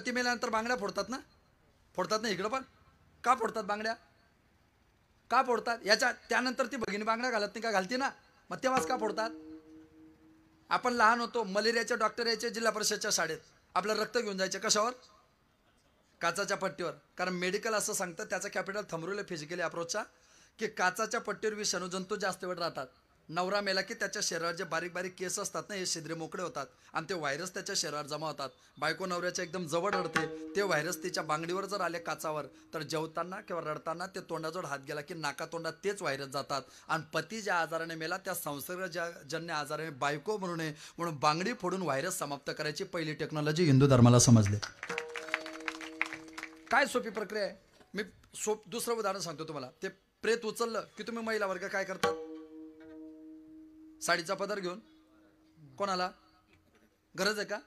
पती मेल्यानंतर बांगड्या फोडतात ना इकडं पण का फोडतात बांगड्या का फोडतात त्यानंतर ती भगिनी बांगड्या घालत नाही का घालते ना मग तेव्हाच का फोडतात आपण लहान होतो मलेरियाचे डॉक्टर यायचे जिल्हा परिषदच्या शाळेत आपलं रक्त घेऊन जायचे कशावर काचाच्या पट्टीवर कारण मेडिकल असं सांगतं त्याचा कॅपिटल थंबरुले फिजिकली अप्रोचचा की काचाच्या पट्टीवर विषाणू जंतू जास्त वेळ राहतात नवरा मेला की त्याच्या शरीरावर जे बारीक बारीक केस असतात ना हे छिद्रे मोकळे होतात आणि ते व्हायरस त्याच्या शरीरावर जमा होतात बायको नवऱ्याच्या एकदम जवळ रडते ते व्हायरस तिच्या बांगडीवर जर आले काचावर तर जेवताना किंवा रडताना ते तोंडाजवळ हात गेला की नाका तोंडात तेच व्हायरस जातात आणि पती ज्या आजाराने मेला त्या संसर्गजन्य आजाराने बायको म्हणू नये म्हणून बांगडी फोडून व्हायरस समाप्त करायची पहिली टेक्नॉलॉजी हिंदू धर्माला समजले काय सोपी प्रक्रिया आहे मी दुसरं उदाहरण सांगतो तुम्हाला ते प्रेत उचललं की तुम्ही महिला वर्ग काय करतात साडीचा पदर घेऊन कोणाला गरज आहे का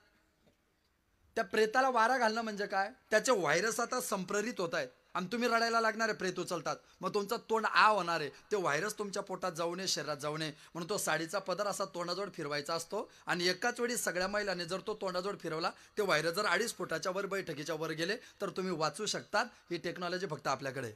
त्या प्रेताला वारा घालणं म्हणजे काय त्याचे व्हायरस आता संप्रेरित होत आहेत आणि तुम्ही रडायला लागणार आहे प्रेत उचलतात मग तुमचं तोंड आ होणार आहे ते व्हायरस तुमच्या पोटात जाऊ नये शरीरात जाऊ नये म्हणून तो साडीचा पदर असा तोंडाजवळ फिरवायचा असतो आणि एकाच वेळी सगळ्या महिलांनी जर तो तोंडाजवळ फिरवला ते व्हायरस जर 2.5 फुटाच्या वर बैठकीच्या वर गेले तर तुम्ही वाचू शकतात ही टेक्नॉलॉजी फक्त आपल्याकडे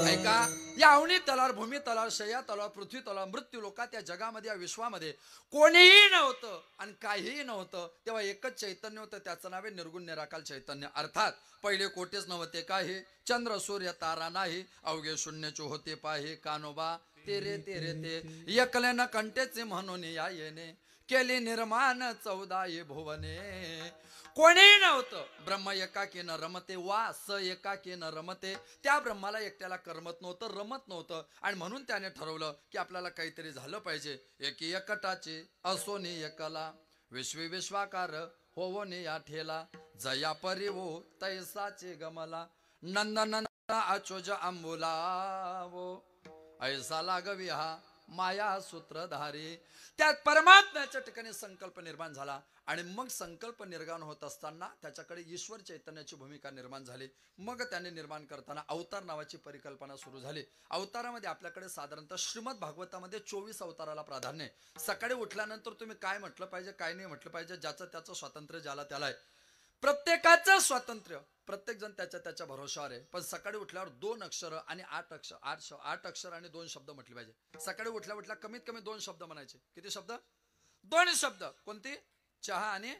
ऐका या अवनी तलावर भूमी तलावर शय्या तलावर पृथ्वी तलावर मृत्यू लोकात या जगामध्ये या विश्वामध्ये कोणीही नव्हतं आणि काहीही नव्हतं तेव्हा एकच चैतन्य होतं त्याचं नाव आहे निर्गुण निराकाल चैतन्य अर्थात पहिले कोटेच नव्हते काही चंद्र सूर्य तारा नाही अवघे शून्यचो होते पाहे कानोबा तेरे तेरे ते एकल्यानं कंटेचे म्हणून या येणे केले निर्माण 14 भुवने कोणी नव्हतं ब्रह्म एकाकी न रमते वा स एकाकी न रमते त्या ब्रह्माला एकट्याला करमत नव्हतं रमत नव्हतं आणि म्हणून त्याने ठरवलं की आपल्याला काहीतरी झालं पाहिजे एकी एकटाचे असोनी एकला विश्वी विश्वाकार होवोने या ठेला जया परिवो तैसाचे गमला नंदनंद अचोज अंबुला वो ऐसा लागवी हा माया सूत्रधारी त्यात परमात्म्याच्या ठिकाणी संकल्प निर्माण झाला आणि मग संकल्प निर्माण होत असताना त्याच्याकडे ईश्वर चैतन्याची भूमिका निर्माण झाली मग त्याने निर्माण करताना अवतार नावाची परिकल्पना सुरू झाली अवतारामध्ये आपल्याकडे साधारणतः श्रीमद भागवतामध्ये 24 अवताराला प्राधान्य आहे सकाळी उठल्यानंतर तुम्ही काय म्हटलं पाहिजे काय नाही म्हटलं पाहिजे ज्याचं त्याचं स्वातंत्र्य ज्याला त्याला आहे प्रत्येकाचं स्वातंत्र्य प्रत्येक जण त्याच्या भरोशावर आहे पण सकाळी उठल्यावर 2 अक्षर आणि 8 अक्षर आणि 2 शब्द म्हटले पाहिजे सकाळी उठल्या कमीत कमी 2 शब्द म्हणायचे किती शब्द 2 शब्द कोणती चहा आणि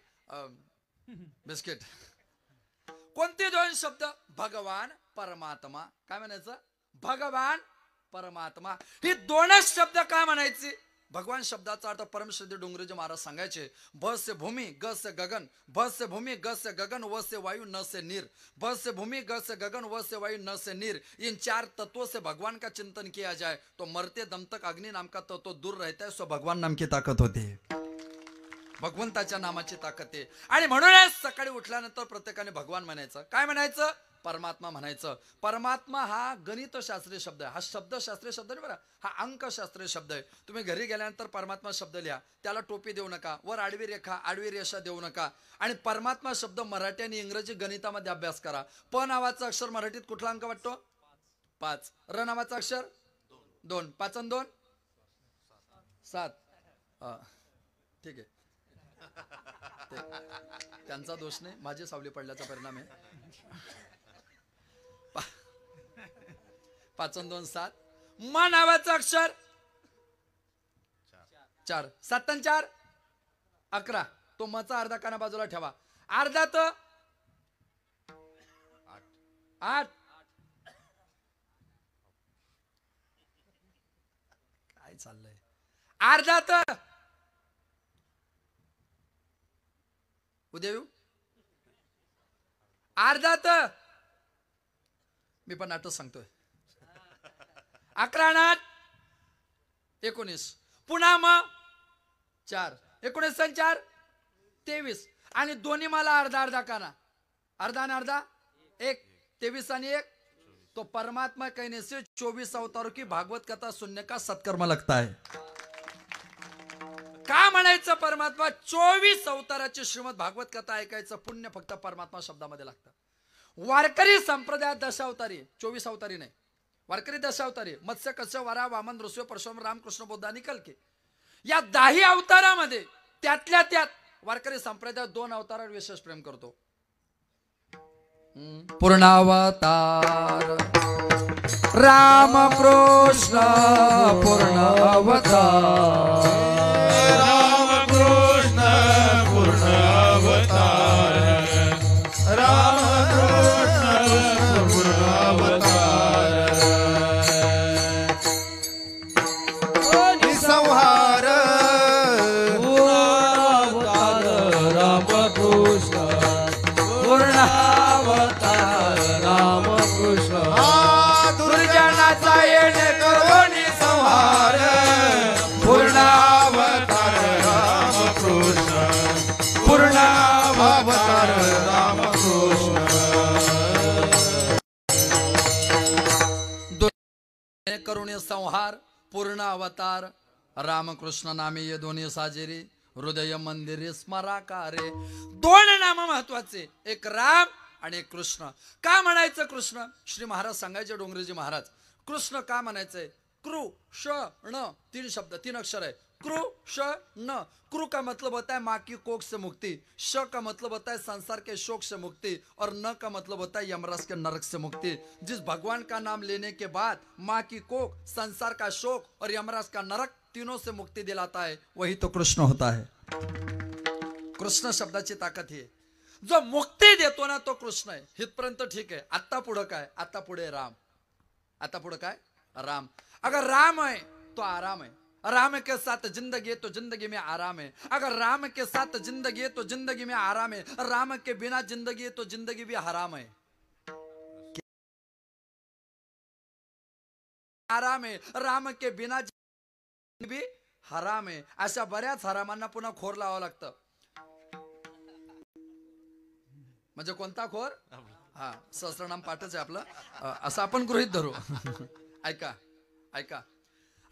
बिस्किट कोणते 2 शब्द भगवान परमात्मा काय म्हणायचं भगवान परमात्मा ही 2च शब्द काय म्हणायचे भगवान शब्दाचा अर्थ परमश्रद्धेय डोंगरेजी महाराज सांगायचे भ से भूमि ग से गगन भ से भूमि ग से गगन व से वायु न से नीर भ से भूमि ग से गगन व से वायु न से नीर इन 4 तत्वों से भगवान का चिंतन किया जाए तो मरते दम तक अग्नि नाम का तत्व दूर रहता है सो भगवान नाम की ताकत होती है भगवंताच्या नामाची ताकद आहे आणि म्हणूनच सकाळी उठल्यानंतर प्रत्येकाने भगवान म्हणायचं काय म्हणायचं परमात्मा म्हणायचं परमात्मा हा गणितशास्त्रीय शब्द आहे हा शब्दशास्त्रीय शब्द नाही बरं हा अंकशास्त्रीय शब्द आहे तुम्ही घरी गेल्यानंतर परमात्मा शब्द लिहा त्याला टोपी देऊ नका वर आडवी रेखा आडवी रेषा देऊ नका आणि परमात्मा शब्द मराठी आणि इंग्रजी गणितामध्ये अभ्यास करा प नावाचा अक्षर मराठीत कुठला अंक वाटतो 5 र नावाचा अक्षर 2 5 आणि 2 7 ठीक आहे त्यांचा दोष नाही माझी सावली पडल्याचा परिणाम आहे 5 आणि 2 7 म नावाचं अक्षर 4 7 आणि 4 11 तो मचा अर्धा काना बाजूला ठेवा अर्धा तर 8 काय चाललंय अर्धा तर उद्या येऊ अर्धा तर मी पण नाटक सांगतोय 11 आणि 8 19 पुन्हा मग 4 19 आणि 4 23 आणि दोन्ही मला अर्धा अर्धा काना अर्धा आणि अर्धा 1 23 आणि 1 तो परमात्मा कहने से 24 अवतारों की भागवत कथा सुनने का सत्कर्म लगता है का म्हणायचं परमात्मा 24 अवताराची श्रीमद भागवत कथा ऐकायचं पुण्य फक्त परमात्मा शब्दामध्ये लागतं वारकरी संप्रदायात 10 अवतारी 24 अवतारी नाही वारकरी 10 अवतारी मत्स्य कस्य वरा वामन नृसिंह परशुराम रामकृष्ण बुद्ध आणि कल्की या 10 अवतारामध्ये त्यातल्या त्यात वारकरी संप्रदाय 2 अवतारावर विशेष प्रेम करतो पूर्णावतार राम कृष्ण पूर्ण अवतार राम कृष्ण पूर्ण अवतार राम कृष्ण पूर्ण अवतार संहार अवतार राम कृष्ण पूर्ण अवतार राम कृष्ण दुर्जनाचा येणे करोनी संहार पूर्ण अवतार राम कृष्ण पूर्ण अवतार राम कृष्ण करुणे संहार पूर्ण अवतार रामकृष्ण नामे ये दोन्ही साजेरी हृदय मंदिरे स्मराकारे. दोन नाम महत्वाचे, एक राम आणि एक कृष्ण. का म्हणायचं कृष्ण? श्री महाराज सांगायचे, डोंगरेजी महाराज, कृष्ण का म्हणायचंय? कृ ष ण, तीन शब्द, तीन अक्षर है. कृ ष न. कृ का मतलब होता है माँ की कोख से मुक्ति, श का मतलब होता है संसार के शोक से मुक्ति, और न का मतलब होता है यमराज के नरक से मुक्ति. जिस भगवान का नाम लेने के बाद माँ की कोख, संसार का शोक और यमराज का नरक तीनों से मुक्ति दिलाता है, वही तो कृष्ण होता है. कृष्ण शब्दाची ताकद ही आहे. जो मुक्ती देतो ना तो कृष्ण आहे. हितपर्यंत ठीक आहे. आता पुढं काय? आता पुढे राम. आता पुढं काय? राम. अगर राम है तो आराम है. राम के साथ जिंदगी है तो जिंदगी में आराम है. अगर राम के साथ जिंदगी है तो जिंदगी में आराम है. राम के बिना जिंदगी है तो जिंदगी भी हराम है. आराम है. राम के बिना भी हराम आहे. अशा बऱ्याच हरामांना पुन्हा खोर लावावं लागतं. म्हणजे कोणता खोर? हा, सहस्रनाम पाठच आहे आपलं, असं आपण गृहीत धरू. ऐका ऐका,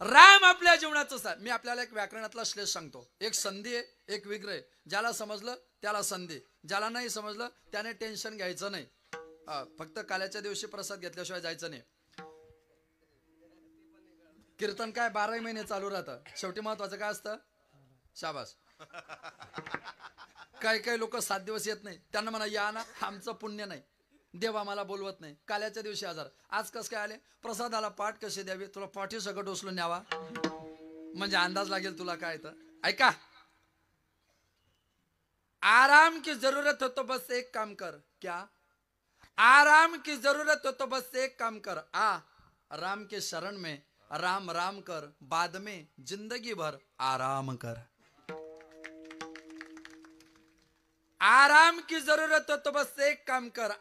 राम आपल्या जीवनाचं सार. मी आपल्याला एक व्याकरणातला श्लेष सांगतो. एक संधी आहे, एक विग्रह. ज्याला समजलं त्याला संधी, ज्याला नाही समजलं त्याने टेन्शन घ्यायचं नाही. फक्त काल्याच्या दिवशी प्रसाद घेतल्याशिवाय जायचं नाही. कीर्तन काय 12 महिने चालू राहतं. शेवटी महत्वाचं काय असतं? शाबास. काही काही लोक 7 दिवस येत नाही. त्यांना म्हणा या ना, आमचं पुण्य नाही, देव आम्हाला बोलवत नाही. काल्याच्या दिवशी आजार. आज कस काय आले? प्रसादाला पाठ कशी द्यावी? तुला पाठी सगळं डोसलून न्यावा म्हणजे अंदाज लागेल तुला काय तर. ऐका, आराम की जरूरत हो तो बस एक काम कर. क्या? आराम की जरूरत हो तो बस एक काम कर. राम के शरण में राम राम कर, बाद में जिंदगी भर आराम कर. आराम की जरूरत हो तो बस एक काम कर.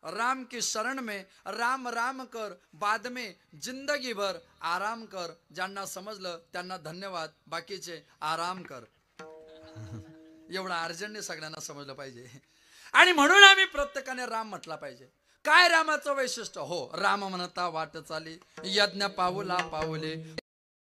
राम की शरण में राम राम कर, बाद में जिंदगी भर आराम कर. ज्यांना समजलं त्यांना धन्यवाद, बाकीचे आराम कर. एवढं अर्जंटने सगळ्यांना समजलं पाहिजे. आणि म्हणून आम्ही प्रत्येकाने राम म्हटला पाहिजे. काय रामाचं वैशिष्ट्य? हो, राम म्हणता वाट चाली, यज्ञ पाऊला पाऊले,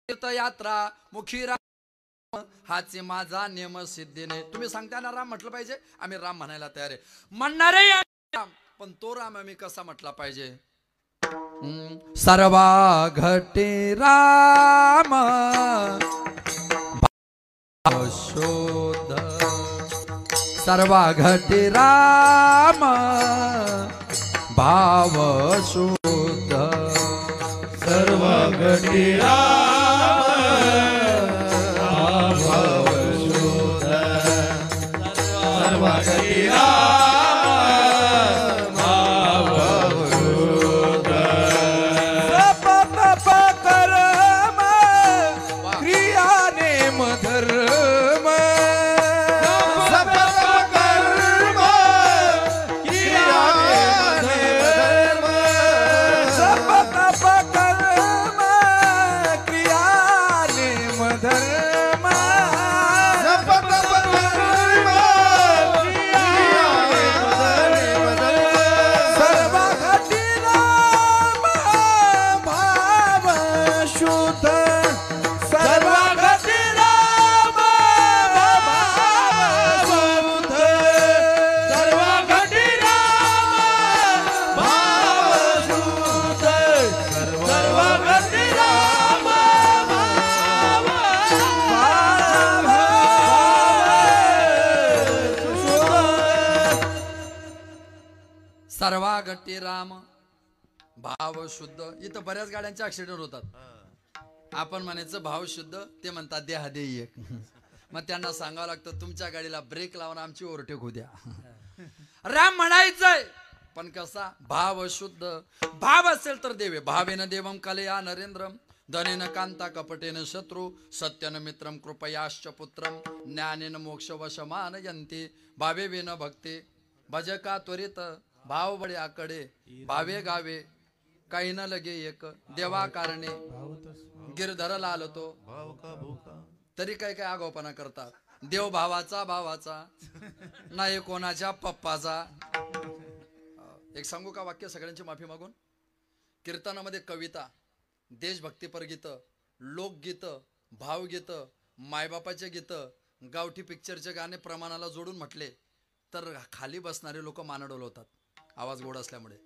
तीर्थयात्रा मुखी राम, हाची माझा नियम सिद्धीने. तुम्ही सांगता ना राम म्हटलं पाहिजे, आम्ही राम म्हणायला तयार आहे. म्हणणारे राम, पण तो राम आम्ही कसा म्हटला पाहिजे? सर्वा घटे राम शोध, सर्वा घटे राम भाव शुद्ध, सर्व घटी राम भाव शुद्ध, सर्व घटी राम भाव शुद्ध. जप तप कर्म क्रिया नेम धर्म, जप तप कर्म क्रिया नेम धर्म, जप तप कर्म क्रिया नेम धर्म, जप तप कर्म क्रिया सर्वागती राम भाव शुद्ध. इथं बऱ्याच गाड्यांचे ऍक्सिडेंट होतात. आपण म्हणायचं भाव शुद्ध, ते म्हणतात देहा देई एक. मग त्यांना सांगावं लागतं तुमच्या गाडीला ब्रेक लावून आमची ओव्हरटेक होऊ द्या. राम म्हणायचंय पण कसा? भाव शुद्ध. भाव असेल तर देवे. भावेन देवम कलया नरेंद्रम धनेन कांता कपटेन शत्रू सत्यन मित्रम कृपयाश्च पुत्रम ज्ञानेन मोक्ष वशमानयन्ति भावे विन भक्ते भजका त्वरित भाव बडे आकडे भावे गावे काही न लगे एक देवा कारणे गिरधर लालतो भाव का भूका तरी काय काय आगाऊपणा करतात. देव भावाचा नाही कोणाच्या पप्पाचा. एक सांगू का वाक्य सगळ्यांची माफी मागून? कीर्तनामध्ये कविता, देशभक्तीपर गीतं, लोकगीतं, भावगीतं, मायबापाचे गीतं, गावठी पिक्चरचे गाणे प्रमाणाला जोडून म्हटले तर खाली बसणारे लोक मान डोलवतात आवाज गोड असल्यामुळे.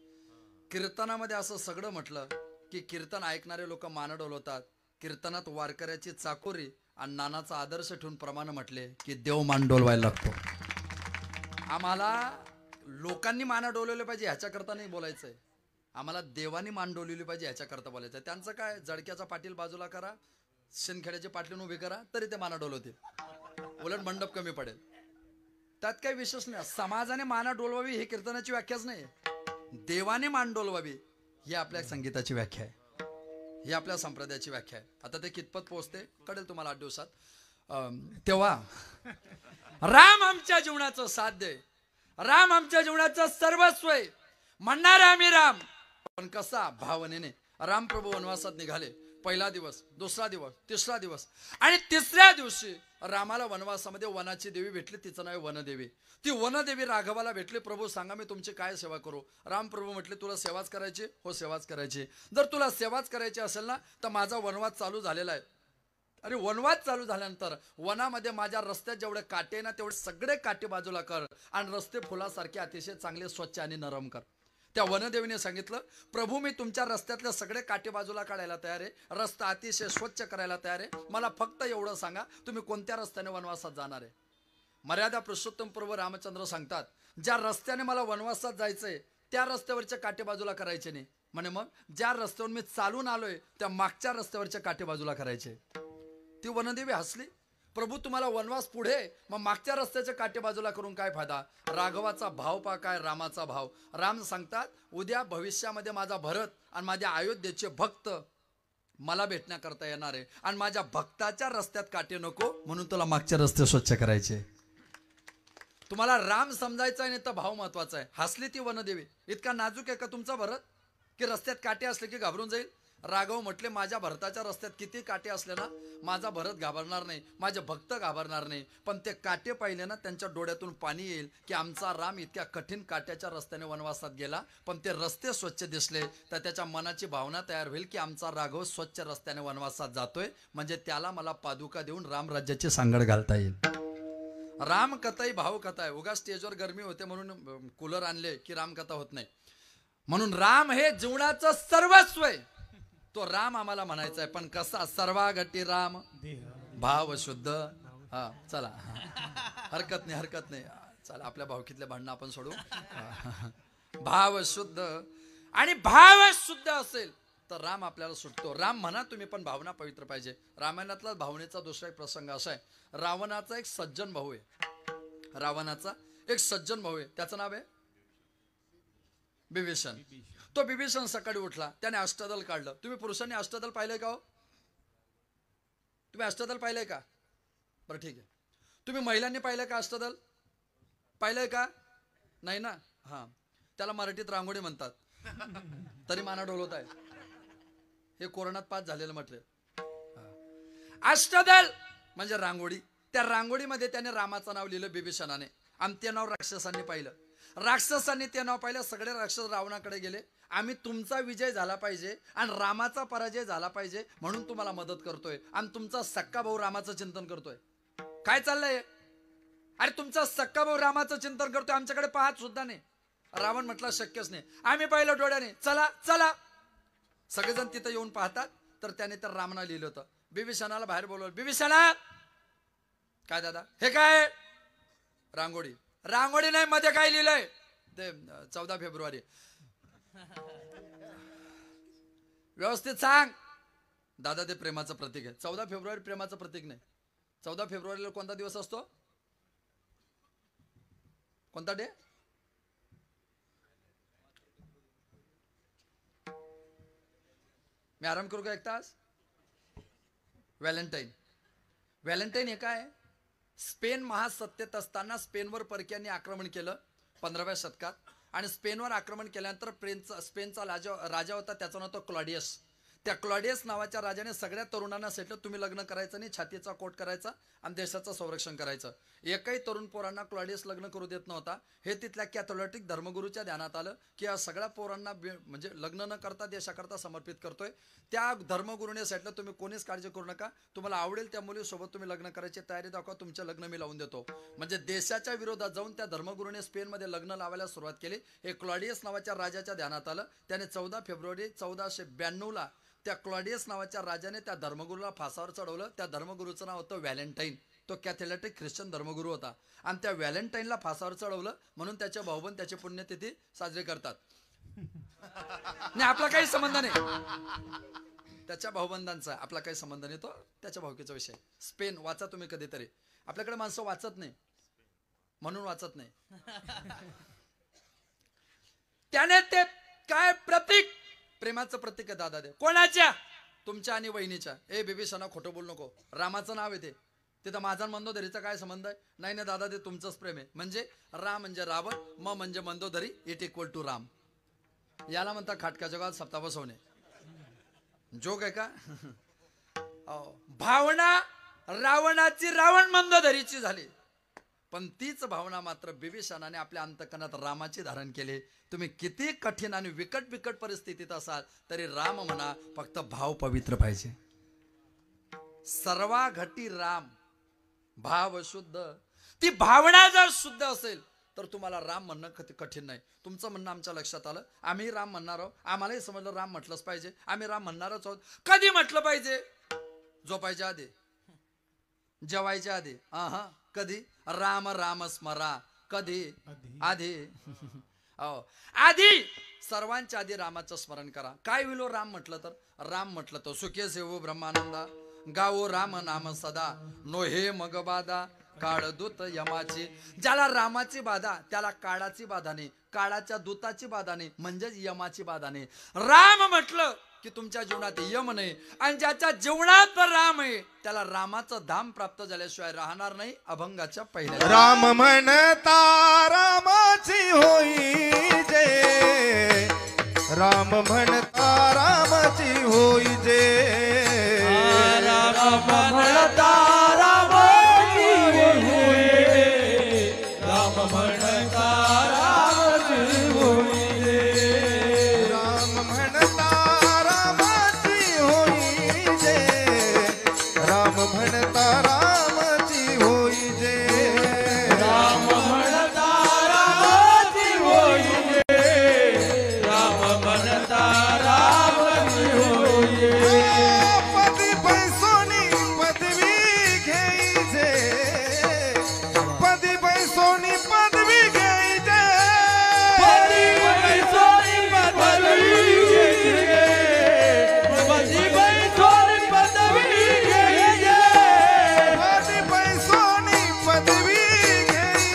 कीर्तनामध्ये असं सगळं म्हटलं की कीर्तन ऐकणारे लोक मान डोलवतात. कीर्तनात वारकऱ्याची चाकोरी आणि नानाचा आदर्श ठेवून प्रमाण म्हटले की देव मान डोलवायला लागतो. आम्हाला लोकांनी मान डोलवले पाहिजे ह्याच्याकरता नाही बोलायचंय, आम्हाला देवानी मान डोलवली पाहिजे ह्याच्याकरता बोलायचंय. त्यांचं काय, जडक्याचा पाटील बाजूला करा, शेणखेड्याचे पाटलीन उभे करा तरी ते मान डोलवतील, उलट मंडप कमी पडेल. त्यात काही विशेष नाही. समाजाने मान डोलवावी ही कीर्तनाची व्याख्याच नाही, देवाने मान डोलवावी ही आपल्या संगीताची व्याख्या आहे, ही आपल्या संप्रदायाची व्याख्या आहे. आता ते कितपत पोहोचते कळेल तुम्हाला 8 दिवसात. तेव्हा राम आमच्या जीवनाचं साध्य आहे, राम आमच्या जीवनाचं सर्वस्व आहे म्हणणारे आम्ही राम. पण कसा? भावनेने. रामप्रभू वनवासात निघाले. पहिला दिवस, दुसरा दिवस, तिसरा दिवस आणि तिसऱ्या दिवशी रामाला वनवासामध्ये वनाची देवी भेटली, तिचं नाव वनदेवी. ती वनदेवी राघवाला भेटली. प्रभू सांगा मी तुमची काय सेवा करू? रामप्रभू म्हटले तुला सेवाच करायची? हो सेवाच करायची. जर तुला सेवाच करायची असेल ना तर माझा वनवास चालू झालेला आहे. आणि वनवास चालू झाल्यानंतर वनामध्ये माझ्या रस्त्यात जेवढे काटे ना तेवढे सगळे काटे बाजूला कर आणि रस्ते फुलासारखे अतिशय चांगले स्वच्छ आणि नरम कर. त्या वनदेवीने सांगितलं प्रभू मी तुमच्या रस्त्यातले सगळे काटे बाजूला काढायला तयार आहे, रस्ता अतिशय स्वच्छ करायला तयार आहे, मला फक्त एवढं सांगा तुम्ही कोणत्या रस्त्याने वनवासात जाणार आहे? मर्यादा पुरुषोत्तम प्रभू रामचंद्र सांगतात ज्या रस्त्याने मला वनवासात जायचंय त्या रस्त्यावरचे काटे बाजूला करायचे नाही. म्हणे मग ज्या रस्त्यावर मी चालून आलोय त्या मागच्या रस्त्यावरचे काटे बाजूला करायचे. ती वनदेवी हसली. प्रभू तुम्हाला वनवास पुढे, मग मागच्या रस्त्याचे काटे बाजूला करून काय फायदा? राघवाचा भाव पा काय, रामाचा भाव. राम सांगतात उद्या भविष्यामध्ये माझा भरत आणि माझ्या अयोध्येचे भक्त मला भेटण्याकरता येणार आहे आणि माझ्या भक्ताच्या रस्त्यात काटे नको म्हणून तुला मागचे रस्ते स्वच्छ करायचे. तुम्हाला राम समजायचा नाही तर भाव महत्वाचा आहे. हसली ती वनदेवी. इतका नाजूक आहे का तुमचा भरत की रस्त्यात काटे असले की घाबरून जाईल? राघव म्हटले माझ्या भरताच्या रस्त्यात किती काटे असले ना माझा भरत घाबरणार नाही, माझे भक्त घाबरणार नाही. पण ते काटे पाहिले ना त्यांच्या डोळ्यातून पाणी येईल की आमचा राम इतक्या कठीण काट्याच्या रस्त्याने वनवासात गेला पण ते रस्ते स्वच्छ दिसले तर त्याच्या मनाची भावना तयार होईल की आमचा राघव स्वच्छ रस्त्याने वनवासात जातोय म्हणजे त्याला मला पादुका देऊन रामराज्याची सांगड घालता येईल. राम कथाही भाव कथा आहे. उगा स्टेजवर गरमी होते म्हणून कूलर आणले की रामकथा होत नाही. म्हणून राम हे जीवनाचं सर्वस्व आहे. तो राम आम्हाला म्हणायचा आहे. पण कसा? सर्वागती राम भाव शुद्ध. हा चला हरकत नाही. चला आपल्या भावकीतले भांडणं आपण सोडू. भाव शुद्ध आणि भाव शुद्ध असेल तर राम आपल्याला सुटतो. राम म्हणा तुम्ही पण भावना पवित्र पाहिजे. रामायणातला भावनेचा दुसरा एक प्रसंग असा आहे. रावणाचा एक सज्जन भाऊ आहे. रावणाचा एक सज्जन भाऊ आहे. त्याचं नाव आहे बिभीषण. तो बिभीषण सकाळी उठला, त्याने अष्टदल काढलं. तुम्ही पुरुषांनी अष्टदल पाहिलंय का हो? तुम्ही अष्टदल पाहिलंय का? बरं ठीक आहे. तुम्ही महिलांनी पाहिलंय का अष्टदल? पाहिलंय का? नाही ना. हा त्याला मराठीत रांगोळी म्हणतात. तरी माना डोलवत आहे. हे कोरोनात पास झालेलं मटेरियल. अष्टदल म्हणजे रांगोळी. त्या रांगोळीमध्ये त्याने रामाचं नाव लिहिलं बिभीषणाने आणि ते नाव राक्षसांनी पाहिलं. राक्षसांनी ते नाव पाहिलं. सगळे राक्षस रावणाकडे गेले. आम्ही तुमचा विजय झाला पाहिजे आणि रामाचा पराजय झाला पाहिजे म्हणून तुम्हाला मदत करतोय आणि तुमचा सक्का भाऊ रामाचं चिंतन करतोय. काय चाललंय? अरे तुमचा सक्का भाऊ रामाचं चिंतन करतोय, आमच्याकडे पाहत सुद्धा नाही. रावण म्हटला शक्यच नाही. आम्ही पाहिलं डोळ्याने. चला चला. सगळेजण तिथं येऊन पाहतात तर त्याने तर रामना लिहिलं होतं. बिभीषणाला बाहेर बोलवलं. बिभीषणा काय दादा हे काय? रांगोळी. रांगोळी नाही, मध्ये काय लिहिलंय? ते 14 फेब्रुवारी व्यवस्थित सांग दादा. ते प्रेमाचं प्रतीक आहे. 14 फेब्रुवारी प्रेमाचं प्रतीक नाही. 14 फेब्रुवारीला कोणता दिवस असतो? कोणता डे? मी आराम करू का एक तास? व्हॅलेंटाईन. व्हॅलेंटाईन हे काय? स्पेन महासत्तेत असताना स्पेनवर परक्यांनी आक्रमण केलं 15व्या शतकात. आणि स्पेनवर आक्रमण केल्यानंतर स्पेनचा राजा होता, त्याचं नाव होतं क्लॉडियस. त्या क्लॉडियस नावाच्या राजाने सगळ्या तरुणांना सांगितलं तुम्ही लग्न करायचं नाही, छातीचा कोट करायचा आणि देशाचं संरक्षण करायचं. एकही तरुण पोरांना क्लॉडियस लग्न करू देत नव्हता. हे तिथल्या कॅथोलिक धर्मगुरूच्या ध्यानात आलं की या सगळ्या पोरांना म्हणजे लग्न न करता देशाकरता समर्पित करतोय. त्या धर्मगुरूने सांगितलं तुम्ही कोणीच काळजी करू नका, तुम्हाला आवडेल त्या मुलीसोबत तुम्ही लग्न करायची तयारी दाखवा, तुमचं लग्न मी लावून देतो. म्हणजे देशाच्या विरोधात जाऊन त्या धर्मगुरूने स्पेनमध्ये लग्न लावायला सुरुवात केली. हे क्लॉडियस नावाच्या राजाच्या ध्यानात आलं. त्याने 14 फेब्रुवारी 1492ला त्या क्लॉडियस नावाच्या राजाने त्या धर्मगुरूला फासावर चढवलं. त्या धर्मगुरूचं नाव होतं व्हॅलेंटाईन. तो कॅथोलिक ख्रिश्चन धर्मगुरू होता. आणि त्या व्हॅलेंटाईनला फासावर चढवलं म्हणून त्याचे भाऊबंद त्याची पुण्यतिथी साजरी करतात. नाही आपला काही संबंध नाही, त्याच्या भाऊबंदांचा आपला काही संबंध नाही, तो त्याच्या भावकीचा विषय. स्पेन वाचा तुम्ही कधीतरी. आपल्याकडे माणसं वाचत नाही म्हणून वाचत नाही. त्याने ते काय प्रतीक, प्रेमाचं प्रतीक आहे दादा. दे कोणाच्या? तुमच्या आणि वहिनीच्या. ए बिभीषणा खोटं बोलू नको, रामाचं नाव आहे ते. तिथं माझा मंदोदरीचा काय संबंध आहे? नाही ना दादा, ते तुमचंच प्रेम आहे. म्हणजे राम म्हणजे रावण, म म्हणजे Mandodari, it equal to Ram. याला म्हणता खाटका जगात सप्ता बसवणे. जोक आहे का? भावना रावणाची रावण मंदोदरीची झाली, पण तीच भावना मात्र बिभीषणाने आपल्या अंतकरणात रामाची धारण केली. तुम्ही किती कठीण आणि विकट परिस्थितीत असाल तरी राम म्हणा, फक्त भाव पवित्र पाहिजे. सर्वा घटी राम, भाव शुद्ध. ती भावना जर शुद्ध असेल तर तुम्हाला राम म्हणणं कठीण नाही. तुमचं म्हणणं आमच्या लक्षात आलं, आम्ही राम म्हणणार आहोत. आम्हालाही समजलं राम म्हटलंच पाहिजे, आम्ही राम म्हणणारच आहोत. कधी म्हटलं पाहिजे? झोपायच्या आधी, जेवायच्या आधी. कधी? राम राम स्मरा. कधी? आधी. आधी सर्वांच्या आधी रामाचं स्मरण करा. काय विलो राम म्हटलं तर? राम म्हटलं तर सुखे सेवो ब्रह्मानंदा, गावो राम नाम सदा, नोहे मग बाधा काळ दूत यमाची. ज्याला रामाची बाधा त्याला काळाची बाधा नाही, काळाच्या दूताची बाधा नाही, म्हणजेच यमाची बाधा नाही. राम म्हटलं की तुमच्या जीवनात यम नाही, आणि ज्याच्या जीवनात राम आहे त्याला रामाचं धाम प्राप्त झाल्याशिवाय राहणार नाही. अभंगाच्या पहिल्या राम म्हणता रामाची होई जे, राम म्हणता रामाची होई जे, राम म्हणता रामाची होई, राम म्हणता रामाची होई, राम म्हणता रामाची होई जे, राम म्हणता रामाची होई जे, राम म्हणता रामाची होई जे, राम म्हणता रामाची होई. पदी पैसोनी पदवी घ्यायचे, पदी पैसोनी पदवी घ्यायचे, पदी पैसोनी पदवी घ्यायचे, पदी पैसोनी पदवी घ्यायचे, पदी पैसोनी पदवी घ्यायचे,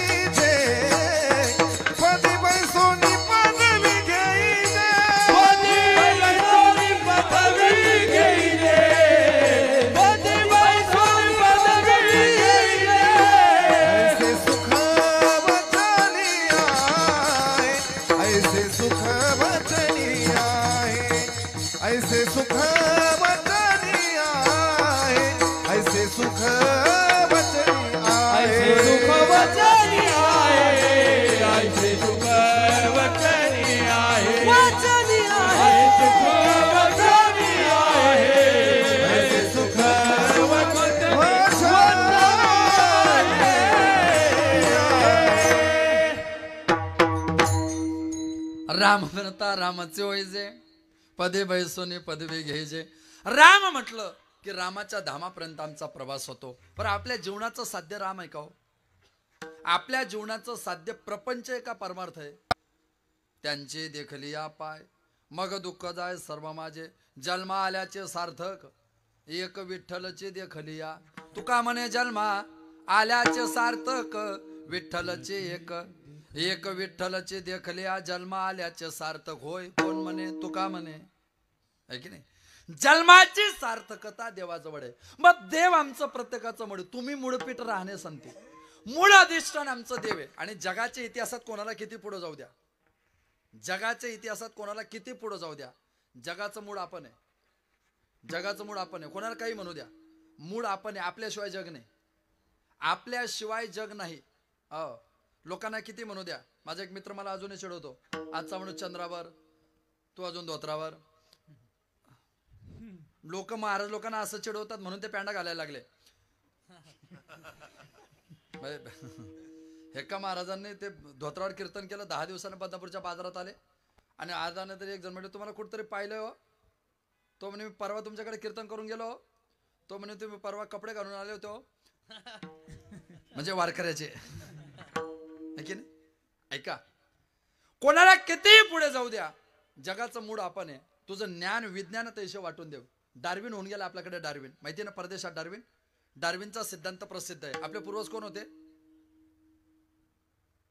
पदी पैसोनी पदवी घ्यायचे, पदी पैसोनी पदवी घ्यायचे, पदी पैसोनी पदवी घ्यायचे. ऐसे सुख वचनी आहे, ऐसे सुख वचनी आहे, ऐसे सुख वचनी आहे, ऐसे सुख वचनी ऐसे सुख आहे. वचनी आहे, ऐसे सुख वचनी आहे, वचनी आहे, सुख वचनी आहे, ऐसे सुख वचनी राम म्हणता रामाचे व्हायचे, पदे बैसोने पदवी घ्यायचे. राम म्हटलं की रामाच्या धामापर्यंत आमचा प्रवास होतो. पण आपल्या जीवनाचं साध्य राम आहे का हो? आपल्या जीवनाचं साध्य प्रपंच आहे का परमार्थ आहे? त्यांचे देखलिया पाय, मग दुःख जाय सर्व माझे, जन्मा आल्याचे सार्थक एक विठ्ठलचे देखलिया. तुका म्हणे जन्मा आल्याचे सार्थक विठ्ठलचे एक विठ्ठलचे देखलिया, जन्मा आल्याचे सार्थक होय. कोण म्हणे? तुका म्हणे. आहे की नाही? जन्माची सार्थकता देवाजवळ आहे. मग देव आमचं प्रत्येकाचं मूळ. तुम्ही मूळपीठ राहणे संती, मूळ अधिष्ठान आमचं देव आहे. आणि जगाच्या इतिहासात कोणाला किती पुढे जाऊ द्या, जगाच्या इतिहासात कोणाला किती पुढे जाऊ द्या, जगाचं मूळ आपण आहे. जगाचं मूळ आपण आहे. कोणाला काही म्हणू द्या, मूळ आपण आहे. आपल्याशिवाय जग नाही, आपल्याशिवाय जग नाही. लोकांना किती म्हणू द्या. माझा एक मित्र मला अजूनही चिडवतो, आजचा म्हणून चंद्रावर, तू अजून धोत्रावर. लोक महाराज लोकांना असं चिडवतात म्हणून ते पॅन्डा घालायला लागले. एका महाराजांनी ते धोत्रावर कीर्तन केलं. 10 दिवसांनी बदनापूरच्या बाजारात आले आणि आज तरी एक जण म्हणजे तुम्हाला कुठेतरी पाहिलं हो. तो म्हणे मी परवा तुमच्याकडे कीर्तन करून गेलो. तो म्हणे तुम्ही परवा कपडे घालून आले होते हो. म्हणजे वारकऱ्याचे. की नाही? ऐका, कोणाला किती पुढे जाऊ द्या, जगाचं मूळ आपण आहे. तुझं ज्ञान विज्ञान तैसे वाटून देऊ. डार्विन होऊन गेला आपल्याकडे. डार्विन माहिती ना, परदेशात डार्विन. डार्विनचा सिद्धांत प्रसिद्ध आहे. आपले पूर्वज कोण होते?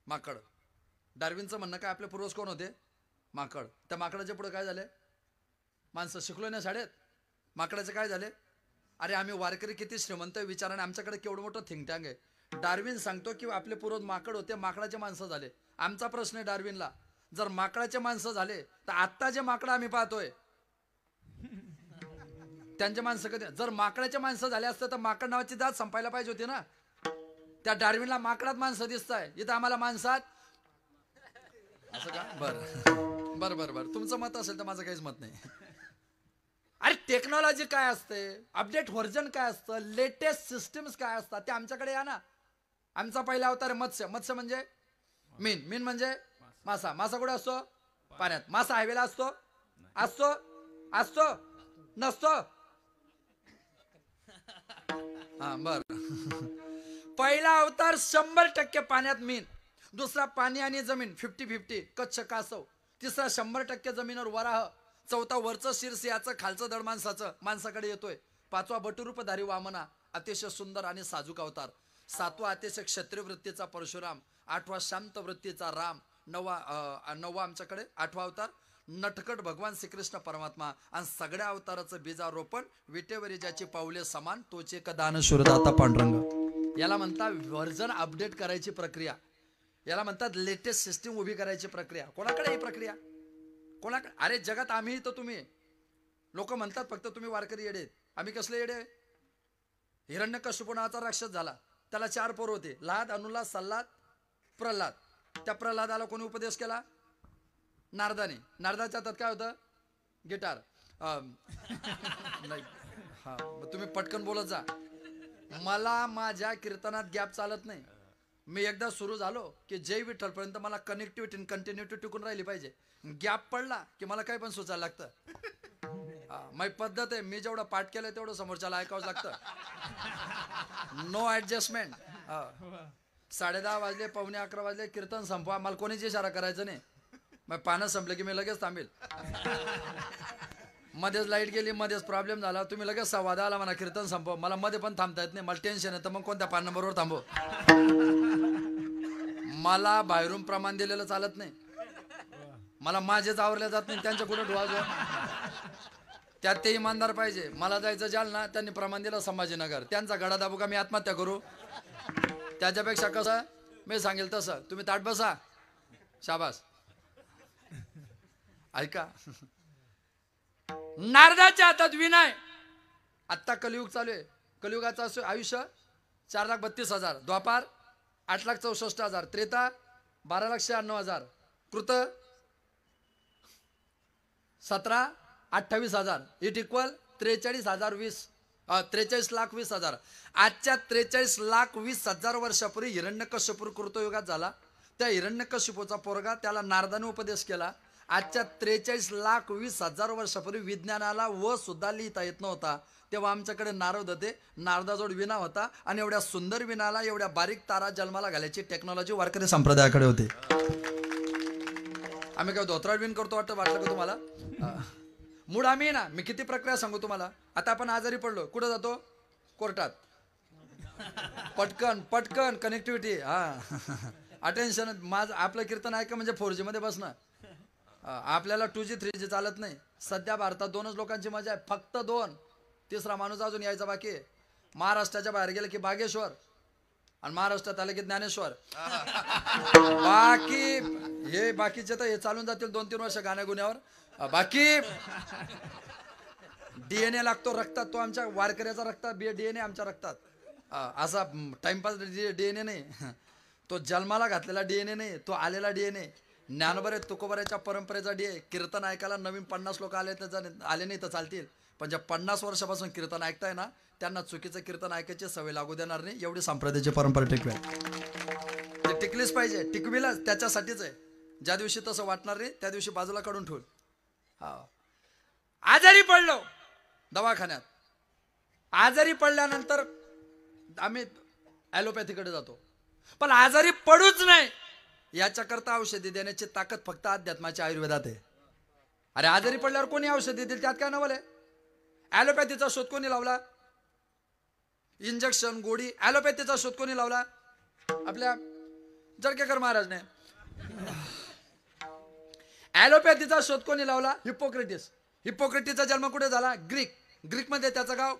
माकड. डार्विनचं म्हणणं काय, आपले पूर्वज कोण होते? माकड. त्या माकडाच्या पुढे काय झाले? माणसं. शिकलो ना शाळेत, माकडाचे काय झाले? अरे आम्ही वारकरी किती श्रीमंत विचाराने, आमच्याकडे केवढं मोठं थिंक टँक आहे. डार्विन सांगतो की आपले पूर्वज माकड होते, माकडाचे माणसं झाले. आमचा प्रश्न आहे डार्विनला, जर माकडाचे माणसं झाले तर आत्ता जे माकड आम्ही पाहतोय त्यांचे माणसं कधी? जर माकडाचे माणसं झाले असते तर माकड नावाची जात संपायला पाहिजे होती ना. त्या डार्विनला माकडात माणसं दिसताय, इथं आम्हाला माणसात. असं का? बरं बरं बरं बरं, तुमचं मत असेल तर माझं काहीच मत नाही. अरे टेक्नॉलॉजी काय असते, अपडेट व्हर्जन काय असतं, लेटेस्ट सिस्टम्स काय असतात, ते आमच्याकडे या ना. आमचा पहिला अवतार मत्स्य. मत्स्य म्हणजे मीन. मीन म्हणजे मासा. मासा कुठे असतो? पाण्यात. मासा हायवेला असतो? असतो? असतो? नसतो? हा बर. पहिला अवतार 100% पाण्यात मीन. दुसरा पाणी आणि जमीन 50-50 कच्छ कासव. तिसरा 100% जमीनवर वराह. चौथा वरचं शीर्षयाचं खालचं दड माणसाचं, माणसाकडे येतोय. पाचवा बटुरूपधारी वामना, अतिशय सुंदर आणि साजूक अवतार. सातवा अतिशय क्षत्रिय वृत्तीचा परशुराम. आठवा शांत वृत्तीचा राम. नववा आमच्याकडे 8वा अवतार नटखट भगवान श्रीकृष्ण परमात्मा. आणि सगळ्या अवताराचं बीजारोपण विटेवरी ज्याची पाऊले समान तोचे कदान शुरदाता पांडुरंग. याला म्हणतात व्हर्जन अपडेट करायची प्रक्रिया. याला म्हणतात लेटेस्ट सिस्टीम उभी करायची प्रक्रिया. कोणाकडे ही प्रक्रिया? कोणाकडे? अरे जगात आम्ही तर तुम्ही. लोक म्हणतात फक्त तुम्ही वारकरी येडे. आम्ही कसले येडे? हिरण्यकश्यप नावाचा राक्षस झाला, त्याला 4 पोर होते, लाद, अनुलाद, सल्लाद, प्रल्हाद. त्या प्रल्हादाला कोणी उपदेश केला? नारदाने. नारदाच्या हातात काय होतं? गिटार. नाही हा, तुम्ही पटकन बोलत जा. मला माझ्या कीर्तनात गॅप चालत नाही. मी एकदा सुरू झालो की जय विठ्ठल पर्यंत मला कनेक्टिव्हिटी कंटिन्युटी टिकून राहिली पाहिजे. गॅप पडला की मला काही पण सुचायला लागतं. माझी पद्धत आहे, मी जेवढं पाठ केलंय तेवढं समोरच्याला ऐकावंच लागतं. No adjustment. 10:30 वाजले, 11:45 वाजले, कीर्तन संपवा, मला कोणीच इशारा करायचं नाही. मग पानं संपले की मी लगेच थांबेल. मध्येच लाईट गेली, मध्येच प्रॉब्लेम झाला, तुम्ही लगेच 10:15 आला म्हणा कीर्तन संपव. मला मध्ये पण थांबता येत नाही, मला टेन्शन येतं. मग कोणत्या पान नंबरवर थांबव? मला बाहेरून प्रमाण दिलेलं चालत नाही. मला माझेच आवरल्या जात नाही, त्यांच्या कुठं ढोळा. त्यात ते इमानदार पाहिजे. मला जायचं जालना, त्यांनी प्रमाण दिलं संभाजीनगर, त्यांचा गडा दाबू का मी आत्महत्या करू? त्याच्यापेक्षा कसं मी सांगेल तसं तुम्ही ताट बसा, शाबास. ऐका, नारदाच्या हातात विनाय. आत्ता कलियुग चालू आहे. कलियुगाचं आयुष्य 4,32,000. द्वापार 8,64,000. त्रेता 12,96,000. कृत 17,28,000. It equal 43,020. 43,20,000. आजच्या 43,20,000 वर्षापूर्वी हिरण्यकश्यप कृतयुगात झाला. त्या हिरण्यकश्यपूचा पोरगा, त्याला नारदाने उपदेश केला. आजच्या 43,20,000 वर्षापूर्वी विज्ञानाला व सुद्धा लिहिता येत नव्हता, तेव्हा आमच्याकडे नारद होते. नारदाजवळ विना होता आणि एवढ्या सुंदर विनाला एवढ्या बारीक तारा जन्माला घालायची टेक्नॉलॉजी वारकरी संप्रदायाकडे होती. आम्ही काय धोत्राळ बिन करतो वाटलं का तुम्हाला? मूळ आम्ही ना, मी किती प्रक्रिया सांगू तुम्हाला. आता आपण आजारी पडलो, कुठं जातो? कोर्टात. पटकन पटकन कनेक्टिव्हिटी. हा अटेन्शन. माझं आपलं कीर्तन ऐका म्हणजे 4G मध्ये बसणं. आपल्याला 2G 3G चालत नाही. सध्या भारतात 2च लोकांची मजा आहे, फक्त 2. तिसरा माणूस अजून यायचा बाकी आहे. महाराष्ट्राच्या बाहेर गेलं की बागेश्वर, आणि महाराष्ट्रात आलं की ज्ञानेश्वर. बाकी हे बाकीचे तर हे चालून जातील 2-3 वर्ष गाण्या गुन्ह्यावर. बाकी DNA लागतो रक्तात, तो आमच्या वारकऱ्याचा रक्तात, DNA आमच्या रक्तात. असा टाइमपास DNA नाही, तो जन्माला घातलेला DNA नाही, तो आलेला DNA. ज्ञानोबा तुकोबाराच्या परंपरेचा DNA. कीर्तन ऐकायला नवीन 50 लोक आले नाही तर चालतील, पण ज्या 50 वर्षापासून कीर्तन ऐकताय ना, त्यांना चुकीचं कीर्तन ऐकायची सवय लागू देणार नाही. एवढी संप्रदायाची परंपरा टिकवेल. ते टिकलीच पाहिजे, टिकविला त्याच्यासाठीच आहे. ज्या दिवशी तसं वाटणार नाही त्या दिवशी बाजूला काढून ठेवून. आजारी पडलो दवाखान्यात, आजारी पडल्यानंतर आम्ही ॲलोपॅथीकडे जातो, पण आजारी पडूच नाही याच्याकरता औषधी देण्याची ताकद फक्त अध्यात्माच्या आयुर्वेदात आहे. अरे आजारी पडल्यावर कोणी औषधी देईल, त्यात काय नवल आहे? ॲलोपॅथीचा शोध कोणी लावला? इंजेक्शन गोळी. ॲलोपॅथीचा शोध कोणी लावला? आपल्या जळकेकर महाराजने. ॲलोपॅथीचा शोध कोणी लावला? हिप्पोक्रेटिस. हिप्पोक्रेटिसचा जन्म कुठे झाला? ग्रीकमध्ये त्याचं गाव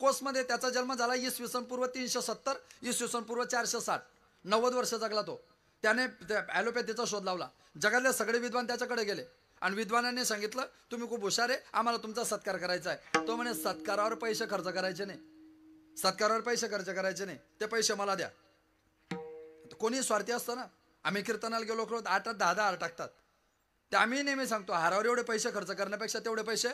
कोसमध्ये त्याचा जन्म झाला. इसवी पूर्व 370, इसवी पूर्व 460. 90 वर्ष जगला तो. त्याने ॲलोपॅथीचा शोध लावला. जगातले सगळे विद्वान त्याच्याकडे गेले आणि विद्वानांनी सांगितलं, तुम्ही खूप हुशार आहे, आम्हाला तुमचा सत्कार करायचा आहे. तो म्हणे, सत्कारावर पैसे खर्च करायचे नाही, सत्कारावर पैसे खर्च करायचे नाही, ते पैसे मला द्या. कोणी स्वार्थी असतं ना. आम्ही कीर्तनाला गेलो, 8-10 हार टाकतात. ते आम्ही नेहमी सांगतो, हारावर एवढे पैसे खर्च करण्यापेक्षा तेवढे पैसे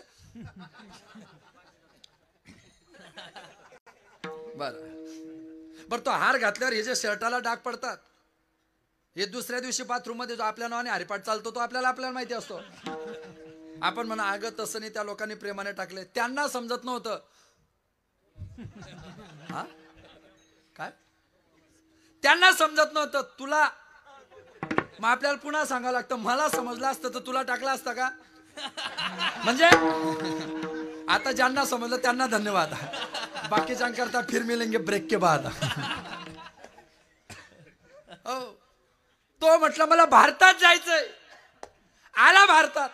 बरं तो हार घातल्यावर हे जे शर्टाला डाग पडतात, हे दुसऱ्या दिवशी बाथरूम मध्ये जो आपल्या नावाने हरिपाठ चालतो तो आपल्याला माहिती असतो. आपण म्हणा, अगं तसं नाही, त्या लोकांनी प्रेमाने टाकले, त्यांना समजत नव्हतं. हा काय त्यांना समजत नव्हतं. तुला मग आपल्याला पुन्हा सांगावं लागतं, मला समजलं असतं तर तुला टाकलं असतं का? म्हणजे आता ज्यांना समजलं त्यांना धन्यवाद, बाकीच्यांकरता फिर मिलेंगे ब्रेक के बाद. हो, तो म्हटलं मला भारतात जायचंय. आला भारतात.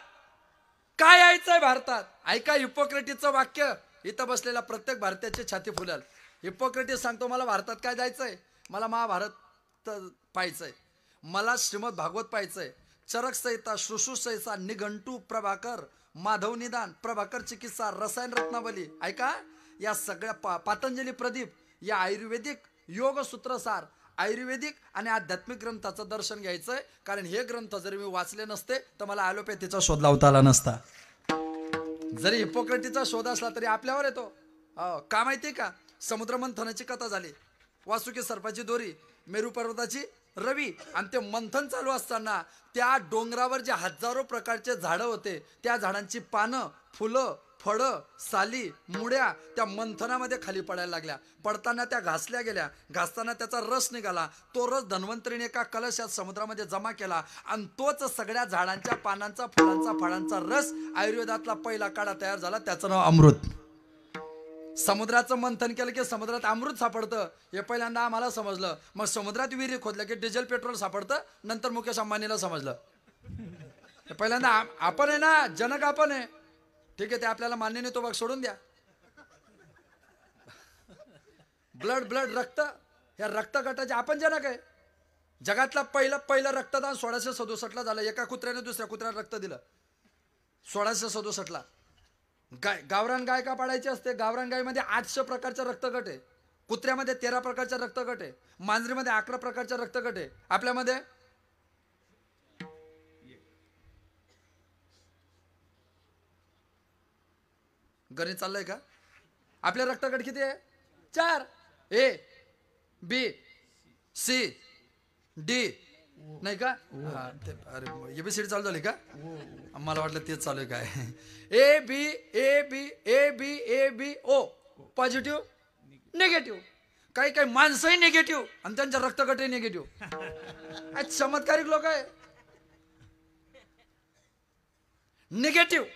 काय यायचंय भारतात? ऐका हिप्पोक्रेटिसचं वाक्य, इथं बसलेल्या प्रत्येक भारतीयाची छाती फुलेल. हिप्पोक्रेटिस सांगतो, मला भारतात काय जायचंय? मला महाभारत पाहायचंय, मला श्रीमद भागवत पाहायचंय, चरक संहिता, श्रुश्रुत संहिता, निघंटू, प्रभाकर, माधव निदान, प्रभाकर चिकित्सा, रसायन रत्नावली. ऐका, या सगळ्या पातंजली प्रदीप या आयुर्वेदिक योगसूत्रसार, आयुर्वेदिक आणि आध्यात्मिक ग्रंथाचं दर्शन घ्यायचंय. कारण हे ग्रंथ जरी मी वाचले नसते तर मला ॲलोपॅथीचा शोध लावता आला नसता. जरी हिप्पोक्रेटिसचा शोध असला तरी आपल्यावर येतो. का माहिती का? समुद्र मंथनाची कथा झाली. वासुकी सर्पाची दोरी, मेरू पर्वताची रवी, आणि ते मंथन चालू असताना त्या डोंगरावर जे हजारो प्रकारचे झाडं होते, त्या झाडांची पानं, फुलं, फळं, साली, मुळ्या त्या मंथनामध्ये खाली पडायला लागल्या. पडताना त्या घासल्या गेल्या. घासताना त्याचा रस निघाला. तो रस धन्वंतरीने एका कलशात समुद्रामध्ये जमा केला आणि तोच सगळ्या झाडांच्या पानांचा, फुलांचा, फळांचा रस आयुर्वेदातला पहिला काढा तयार झाला. त्याचं नाव अमृत. समुद्राचं मंथन केलं की समुद्रात अमृत सापडतं, हे पहिल्यांदा आम्हाला समजलं. मग समुद्रात विहिरी खोदलं की डिझेल पेट्रोल सापडतं. नंतर मुकेश अंबानीला समजलं. पहिल्यांदा आपण आहे ना, जनक आपण आहे. ठीक आहे, ते आपल्याला मान्य नाही, तो भाग सोडून द्या. ब्लड रक्त, या रक्त गटाचे आपण जनक आहे. जगातला पहिलं रक्तदान 1667 झालं. एका कुत्र्याने दुसऱ्या कुत्र्याला रक्त दिलं 1667. गावरान गाय का पाडायची असते? गावरान गायमध्ये 800 प्रकारचे रक्तगट आहे. कुत्र्यामध्ये 13 प्रकारचे रक्तगट आहे. मांजरीमध्ये 11 प्रकारचे रक्तगट आहे. आपल्यामध्ये गणित चाललंय का? आपले रक्तगट किती आहे? 4. A B C D नाही का? अरे ABCD चालू झाली का? मला वाटलं तेच चालू आहे काय. A B O positive negative. काही माणसंही निगेटिव्ह आणि त्यांच्या रक्तगटही निगेटिव्ह. चमत्कारिक लोक आहे. Negative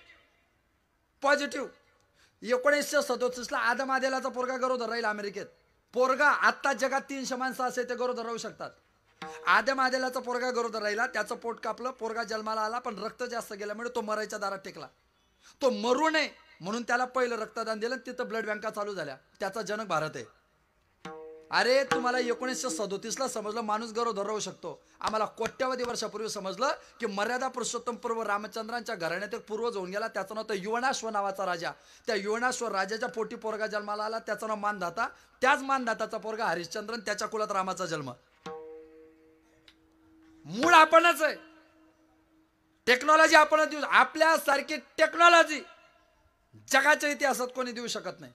positive. 1937 आदम आदेलाचा पोरगा गरोदर राहील अमेरिकेत. पोरगा आत्ता जगात 300 माणसं असे ते गरोदर राहू शकतात. आदम आदेलाचा पोरगा गरोदर राहिला, त्याचं पोट कापलं, पोरगा जन्माला आला, पण रक्त जास्त गेल्यामुळे तो मरायच्या दारात टेकला. तो मरू नये म्हणून त्याला पहिलं रक्तदान दिलं. तिथं ब्लड बँका चालू झाल्या. त्याचा जनक भारत आहे. अरे तुम्हाला 1937 समजलं माणूस गरोदर राहू शकतो. आम्हाला कोट्यावधी वर्षापूर्वी समजलं की मर्यादा पुरुषोत्तम पूर्व रामचंद्रांच्या घराण्यात एक पूर्वज होऊन गेला. त्याचं नाव तर युवनाश्व नावाचा राजा. त्या युवनाश्व राजाच्या पोटी पोरगा जन्माला आला, त्याचं नाव मानधाता. त्याच मानधाताचा पोरगा हरिश्चंद्रन, त्याच्या कुलात रामाचा जन्म. मूळ आपणच आहे. टेक्नॉलॉजी आपणच देऊ. आपल्यासारखी टेक्नॉलॉजी जगाच्या इतिहासात कोणी देऊ शकत नाही.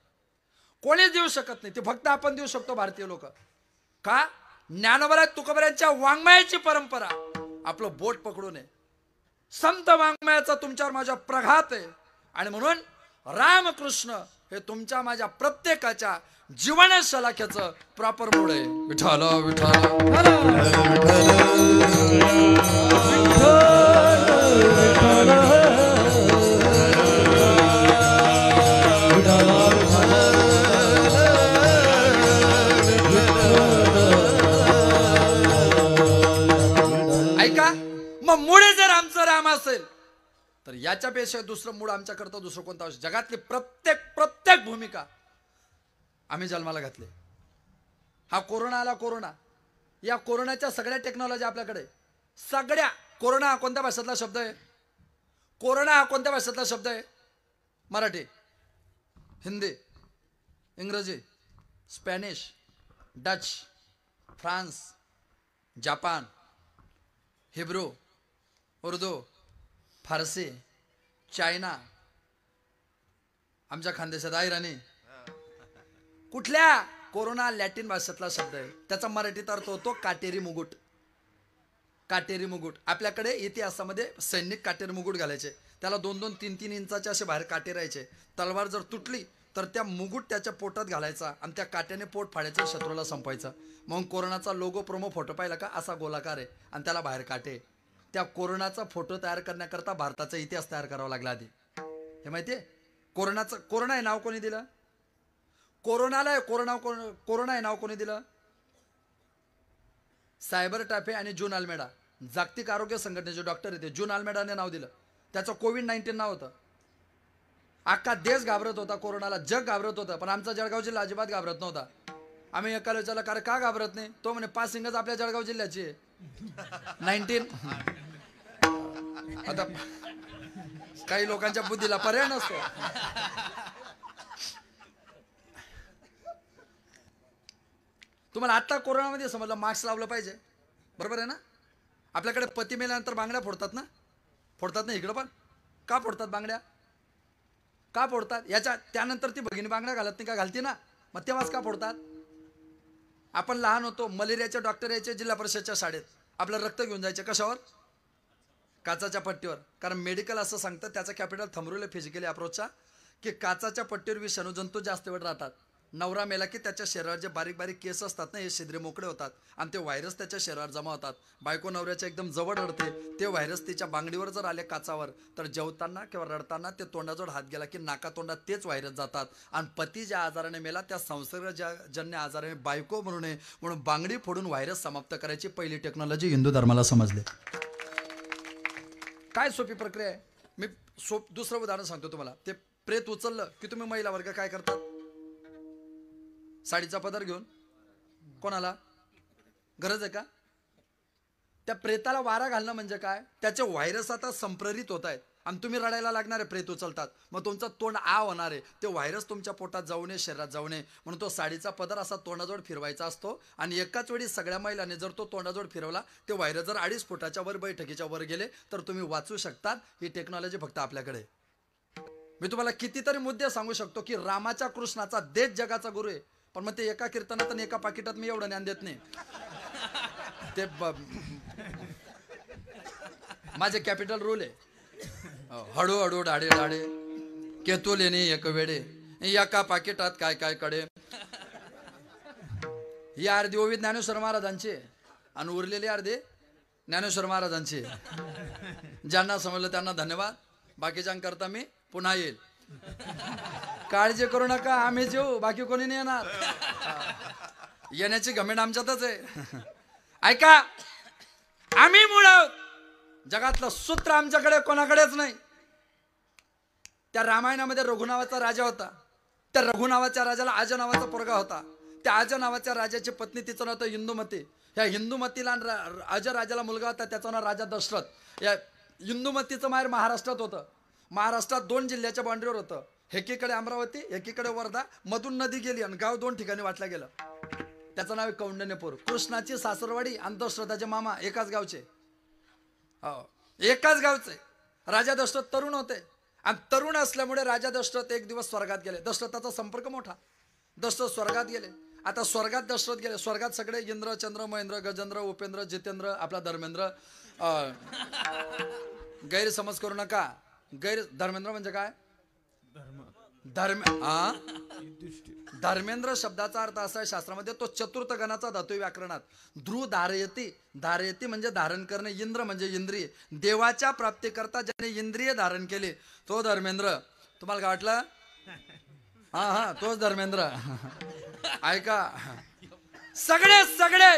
कोणीच देऊ शकत नाही. ते फक्त आपण देऊ शकतो भारतीय लोक. का? ज्ञानोबा तुकोबऱ्यांच्या वाङ्मयाची परंपरा आपलं बोट पकडून आहे. संत वाङ्मयाचा तुमच्यावर माझ्या प्रघात आहे. आणि म्हणून रामकृष्ण हे तुमच्या माझ्या प्रत्येकाच्या जीवन शलाख्याचं प्रॉपर मूळ आहे. विठ्ठल ऐका, मग मुळे जर आमचं राम असेल तर याच्यापेक्षा दुसरं मूळ आमच्याकरता दुसरं कोणतं आवश्यक? जगातली प्रत्येक भूमिका आम्ही जन्माला घातली. हा कोरोना आला, कोरोना, या कोरोनाच्या सगळ्या टेक्नॉलॉजी आपल्याकडे. सगळ्या. कोरोना हा कोणत्या भाषेतला शब्द आहे? कोरोना हा कोणत्या भाषेतला शब्द आहे? मराठी, हिंदी, इंग्रजी, Spanish, Dutch, France, Japan, Hebrew, Urdu, Farsi, China, आमच्या खानदेशात आयराणी. कुठल्या? कोरोना लॅटिन भाषेतला शब्द आहे. त्याचा मराठीत अर्थ होतो काटेरी मुकुट. काटेरी मुकुट. आपल्याकडे इतिहासामध्ये सैनिक काटेरी मुकुट घालायचे. त्याला 2-2, 3-3 इंचाचे असे बाहेर काटे राहायचे. तलवार जर तुटली तर त्या मुकुट त्याच्या पोटात घालायचा आणि त्या काट्याने पोट फाडायचं, शत्रूला संपवायचं. मग कोरोनाचा लोगो प्रोमो फोटो पाहिला का? असा गोलाकार आहे आणि त्याला बाहेर काटे. त्या कोरोनाचा फोटो तयार करण्याकरता भारताचा इतिहास तयार करावा लागला आधी. हे माहितीये? कोरोना हे नाव कोणी दिलं? कोरोना हे नाव कोणी दिलं? सायबर टाफे आणि जून अल्मेडा, जागतिक आरोग्य संघटनेचे डॉक्टर येते, जून अल्मेडाने नाव दिलं. त्याचं कोविड-19 नाव होतं. अख्खा देश घाबरत होता कोरोनाला, जग घाबरत होतं, पण आमचा जळगाव जिल्हा अजिबात घाबरत नव्हता. आम्ही एकाला विचारलं का रे का घाबरत नाही? तो म्हणे पासिंगच आपल्या जळगाव जिल्ह्याची आहे. 19. आता काही लोकांच्या बुद्धीला पर्याय नसतो. तुम्हाला आता कोरोनामध्ये समजलं मास्क लावलं पाहिजे, बरोबर आहे ना? आपल्याकडे पती मेल्यानंतर बांगड्या फोडतात ना? फोडतात ना इकडं पण? का फोडतात बांगड्या? का फोडतात? त्यानंतर ती भगिनी बांगड्या घालत नाही का? घालते ना. मग तेव्हाच का फोडतात? आपण लहान होतो, मलेरियाचे डॉक्टर यायचे जिल्हा परिषदच्या शाळेत, आपलं रक्त घेऊन जायचे. कशावर? काचाच्या पट्टीवर. कारण मेडिकल असं सांगतं, त्याचा कॅपिटल थंबरुले फिजिकली अप्रोचचा, की काचाच्या पट्टीवर विषाणू जंतू जास्त वेळ राहतात. नवरा मेला की त्याच्या शरीरावर जे बारीक बारीक केस असतात ना, हे छिद्रे मोकळे होतात आणि ते व्हायरस त्याच्या शरीरावर जमा होतात. बायको नवऱ्याच्या एकदम जवळ रडते, ते व्हायरस तिच्या बांगडीवर जर आले काचावर, तर जेवताना किंवा रडताना ते तोंडाजवळ हात गेला की नाकातोंडात तेच व्हायरस जातात. आणि पती ज्या आजाराने मेला त्या संसर्गजन्य आजाराने बायको म्हणू नये म्हणून बांगडी फोडून व्हायरस समाप्त करायची पहिली टेक्नॉलॉजी हिंदू धर्माला समजले. काय सोपी प्रक्रिया आहे. मी दुसरं उदाहरण सांगतो तुम्हाला. ते प्रेत उचललं की तुम्ही महिला वर्ग काय करतात? साडीचा पदर घेऊन. कोणाला गरज आहे का? त्या प्रेताला वारा घालणं म्हणजे काय? त्याचे व्हायरस आता संप्रेरित होत आहेत आणि तुम्ही रडायला लागणार आहे. प्रेत उचलतात, मग तुमचं तोंड होणार आहे. ते व्हायरस तुमच्या पोटात जाऊ नये, शरीरात जाऊ नये म्हणून तो साडीचा पदर असा तोंडाजवळ फिरवायचा असतो. आणि एकाच वेळी सगळ्या महिलांनी जर तो तोंडाजवळ फिरवला, ते व्हायरस जर 2.5 फुटाच्या वर बैठकीच्या वर गेले तर तुम्ही वाचू शकतात. ही टेक्नॉलॉजी फक्त आपल्याकडे. मी तुम्हाला कितीतरी मुद्दे सांगू शकतो की रामाच्या कृष्णाचा देश जगाचा गुरु आहे, पण मग ते एका कीर्तनात आणि एका पाकिटात मी एवढं ज्ञान देत नाही. ते माझे कॅपिटल रूल आहे. हळूहळू डाडे डाडे केतू लेणे एक वेडे, एका पाकिटात काय काय कडे. ही अर्धी ओवी ज्ञानेश्वर महाराजांची आणि उरलेली अर्धी ज्ञानेश्वर महाराजांची. ज्यांना समजलं त्यांना धन्यवाद. बाकीच्यांकरता मी पुन्हा येईल. काळजी करू नका, आम्ही जेऊ, बाकी कोणी नाही येणार. येण्याची घमेंड आमच्यातच आहे. ऐका, आम्ही मूळ आहोत. जगातलं सूत्र आमच्याकडे कोणाकडेच नाही. त्या रामायणामध्ये रघु नावाचा राजा होता. त्या रघु नावाच्या राजाला अज नावाचा पोरगा होता. त्या अज नावाच्या राजाची पत्नी, तिचं नाव होतं इंदुमती. ह्या इंदुमतीला अज राजाला मुलगा होता, त्याचं नाव राजा दशरथ. या इंदुमतीचं माहेर महाराष्ट्रात होतं. महाराष्ट्रात 2 जिल्ह्याच्या बाउंड्रीवर होतं. एकीकडे अमरावती, एकीकडे वर्धा. मधून नदी गेली आणि गाव 2 ठिकाणी वाटलं गेलं. त्याचं नाव आहे कौंडण्यपूर. कृष्णाची सासरवाडी आणि दशरथाचे मामा एकाच गावचे. हो, एकाच गावचे. राजा दशरथ तरुण होते आणि तरुण असल्यामुळे राजा दशरथ एक दिवस स्वर्गात गेले. दशरथाचा संपर्क मोठा. दशरथ स्वर्गात गेले. आता स्वर्गात दशरथ गेले. स्वर्गात सगळे इंद्र, चंद्र, महेंद्र, गजेंद्र, उपेंद्र, जितेंद्र, आपला धर्मेंद्र. गैरसमज करू नका. धर्मेंद्र म्हणजे काय? धर्मेंद्र शब्दाचा अर्थ असा आहे शास्त्रामध्ये, तो चतुर्थ गणाचा धातू व्याकरणात. ध्रुव धारयती. धारयती म्हणजे धारण करणे. इंद्र म्हणजे इंद्रिय. देवाच्या प्राप्तीकरता ज्याने इंद्रिय धारण केले तो धर्मेंद्र. तुम्हाला काय वाटलं? हा, तोच धर्मेंद्र. ऐका, सगळे सगळे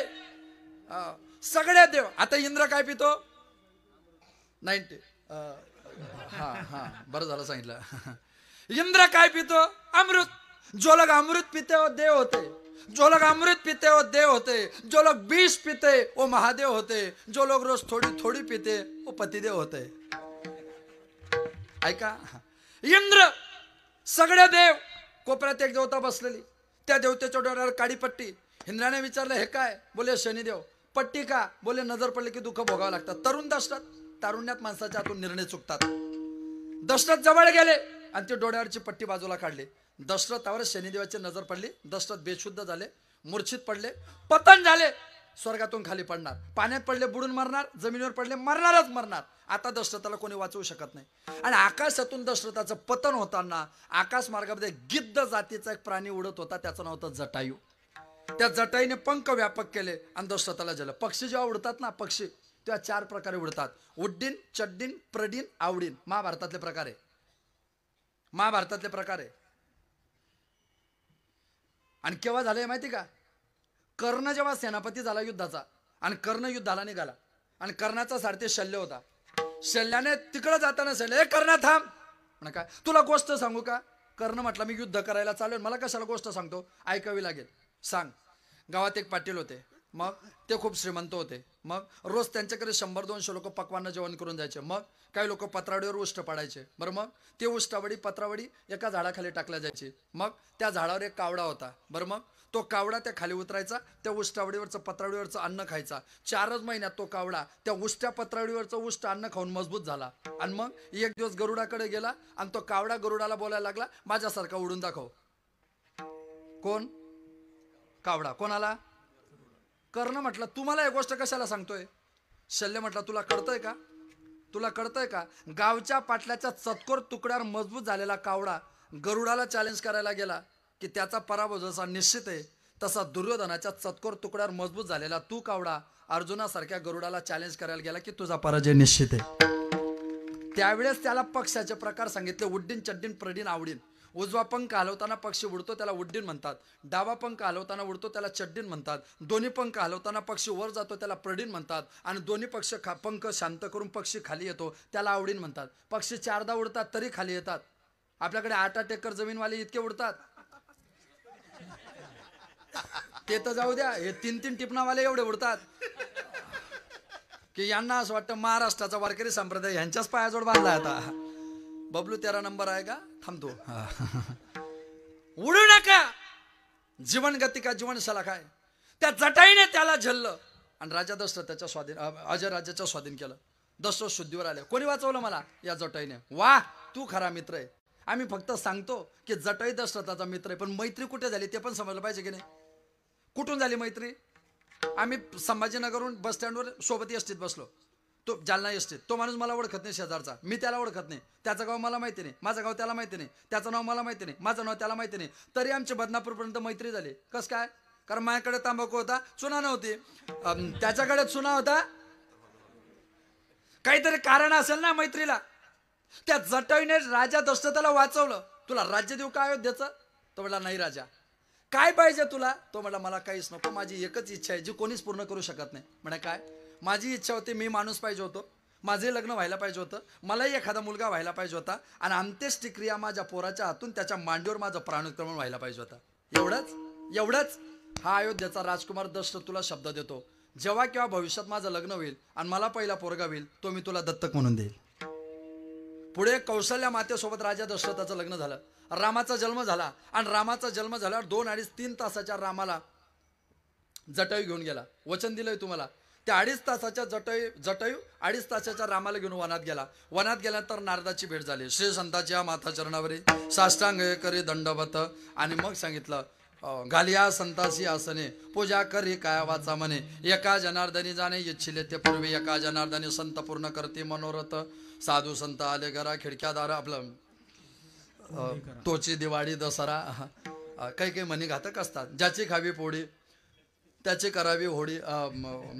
सगळे देव. आता इंद्र काय पितो? 90. हा, बरं झालं सांगितलं. इंद्र काय पितो? अमृत. जो लोग अमृत पीते वो देव होते. जो लोग अमृत पीते वो देव होते. जो लोग विष पीते वो महादेव होते. जो लोग रोज थोडी थोडी पीते वो पतिदेव होते. ऐका, इंद्र, सगळे देव. कोपऱ्यात एक देवता बसलेली. त्या देवतेच्या डोळ्यावर काळी पट्टी. इंद्राने विचारलं, हे काय? बोले शनिदेव. पट्टी का? बोले नजर पडले की दुःख भोगावं लागतात. तरुण दशरथ. तारुण्यात माणसाच्या हातून निर्णय चुकतात. दशरथ जवळ गेले आणि ते डोळ्यावरची पट्टी बाजूला काढली. दशरथावर शनिदेवाची नजर पडली. दशरथ बेशुद्ध झाले, मूर्छित पडले, पतन झाले. स्वर्गातून खाली पडणार. पाण्यात पडले बुडून मरणार. जमिनीवर पडले मरणारच मरणार. आता दशरथाला कोणी वाचवू शकत नाही. आणि आकाशातून दशरथाचं पतन होताना आकाश मार्गामध्ये गिद्ध जातीचा एक प्राणी उडत होता. त्याचं नाव होतं जटायू. त्या जटाईने पंख व्यापक केले आणि दशरथाला झालं. पक्षी जेव्हा उडतात ना, पक्षी तेव्हा 4 प्रकारे उडतात. उड्डीन, चड्डीन, प्रडीन, आवडीन. महाभारतातले प्रकार आहे. महाभारतातले प्रकार आहे. आणि केव्हा झालंय माहिती का? कर्ण जेव्हा सेनापती झाला युद्धाचा आणि कर्ण युद्धाला निघाला आणि कर्णाचा सारथी शल्य होता. शल्याने तिकडं जाताना शल्य, कर्ण थांब. म्हणा काय, तुला गोष्ट सांगू का? कर्ण म्हटलं, मी युद्ध करायला चालू, मला कशाला गोष्ट सांगतो? ऐकावी लागेल. सांग. गावात एक पाटील होते. मग ते खूप श्रीमंत होते. मग रोज त्यांच्याकडे 100-200 लोक पक्वानं जेवण करून जायचे. मग काही लोक पत्रावडीवर उष्ट पाडायचे. बरं, मग ते उष्टावडी पत्रावडी एका झाडाखाली टाकल्या जायची. मग त्या झाडावर एक कावडा होता. बरं, मग तो कावडा त्या खाली उतरायचा. त्या उष्टावडीवरचं पत्रावडीवरचं अन्न खायचा. 4च महिन्यात तो कावडा त्या उष्ट्या पत्रावडीवरचं उष्ट अन्न खाऊन मजबूत झाला. आणि मग एक दिवस गरुडाकडे गेला आणि तो कावडा गरुडाला बोलायला लागला, माझ्यासारखा उडून दाखव. कोण? कावडा. कोणाला? कर्ण म्हटलं, तू मला ही गोष्ट कशाला सांगतोय? शल्य म्हटलं, तुला कळतंय का? तुला कळतंय का? गावच्या पाटल्याच्या चतकोर तुकड्यावर मजबूत झालेला कावडा गरुडाला चॅलेंज करायला गेला की त्याचा पराभव जसा निश्चित आहे, तसा दुर्योधनाच्या चतकोर तुकड्यावर मजबूत झालेला तू कावडा अर्जुनासारख्या गरुडाला चॅलेंज करायला गेला की तुझा पराजय निश्चित आहे. त्यावेळेस त्याला पक्षाचे प्रकार सांगितले. उड्डीन, चड्डीन, प्रडीन, आवडीन. उजवा पंख हलवताना पक्षी उडतो त्याला उड्डीन म्हणतात. डावा पंख हलवताना उडतो त्याला चड्डीन म्हणतात. दोन्ही पंख हलवताना पक्षी वर जातो त्याला प्रडीन म्हणतात. आणि दोन्ही पंख शांत करून पक्षी खाली येतो त्याला आवडीन म्हणतात. पक्षी 4दा उडतात तरी खाली येतात. आपल्याकडे 8 एकर जमीनवाले इतके उडतात. ते तर जाऊ द्या, हे 3 टिपणावाले एवढे उडतात की यांना असं वाटतं महाराष्ट्राचा वारकरी संप्रदाय यांच्याच पायाजवळ बांधला. आता बबलू 13 नंबर आहे का? थांबतो. उडू नका. जीवन गती का जीवन शलाका आहे. त्या जटाईने त्याला झेललं आणि राजा दशरथ त्याच्या स्वाधीन, अजय राज्याच्या स्वाधीन केलं. दशरथ शुद्धीवर आले. कोणी वाचवलं मला? या जटाईने. वा, तू खरा मित्र आहे. आम्ही फक्त सांगतो की जटाई दशरथाचा मित्र आहे, पण मैत्री कुठे झाली ते पण समजलं पाहिजे की नाही? कुठून झाली मैत्री? आम्ही संभाजीनगरहून बस स्टँडवर सोबत एसटीत बसलो. तो जालना एसटीत. तो माणूस मला ओळखत नाही शेजारचा, मी त्याला ओळखत नाही. त्याचं गाव मला माहिती नाही, माझं गाव त्याला माहिती नाही. त्याचं नाव मला माहिती नाही, माझं नाव त्याला माहिती नाही. तरी आमची बदनापूरपर्यंत मैत्री झाली. कसं काय? कारण माझ्याकडे तांबाखू होता, चुना नव्हती. त्याच्याकडे चुना होता. काहीतरी कारण असेल ना मैत्रीला. त्या जटायूने राजा दशरथाला वाचवलं. तुला राज्य देऊ का अयोध्येचं? तो म्हटला नाही राजा. काय पाहिजे तुला? तो म्हटला मला काहीच नको, माझी एकच इच्छा आहे जी कोणीच पूर्ण करू शकत नाही. म्हणे काय? माझी इच्छा होती, मी माणूस पाहिजे होतो, माझे लग्न व्हायला पाहिजे होतं, मलाही एखादा मुलगा व्हायला पाहिजे होता, आणि अंत्येष्टिक्रिया माझ्या पोराच्या हातून त्याच्या मांडीवर माझं प्राणोत्क्रमण व्हायला पाहिजे होतं. एवढंच. हा अयोध्येचा राजकुमार दशरथ तुला शब्द देतो, जेव्हा केव्हा भविष्यात माझं लग्न होईल आणि मला पहिला पोरगा होईल, तो मी तुला दत्तक म्हणून देईल. पुढे कौशल्या मातेसोबत राजा दशरथाचं लग्न झालं. रामाचा जन्म झाला, आणि रामाचा जन्म झाल्यावर 2, 2.5, 3 तासाच्या रामाला जटायू घेऊन गेला. वचन दिलंय तुम्हाला. त्या 2.5 तासाच्या जटायू 2.5 तासाच्या रामाला घेऊन वनात गेला. वनात गेल्यानंतर नारदाची भेट झाली. श्री संताच्या माथा चरणावरी साष्टांग करी दंडवत, आणि मग सांगितलं घालिया संतासी आसने पूजा करी काय वाचा म्हणे. एका जनार्दनी जाणे इच्छिले ते पूर्वी, एका जनार्दनी संत पूर्ण करते मनोरथ. साधू संत आले घरा खिडक्यादार, आपलं तोची दिवाळी दसरा. काही म्हणी घातक असतात. ज्याची खावी पोळी त्याची करावी होडी,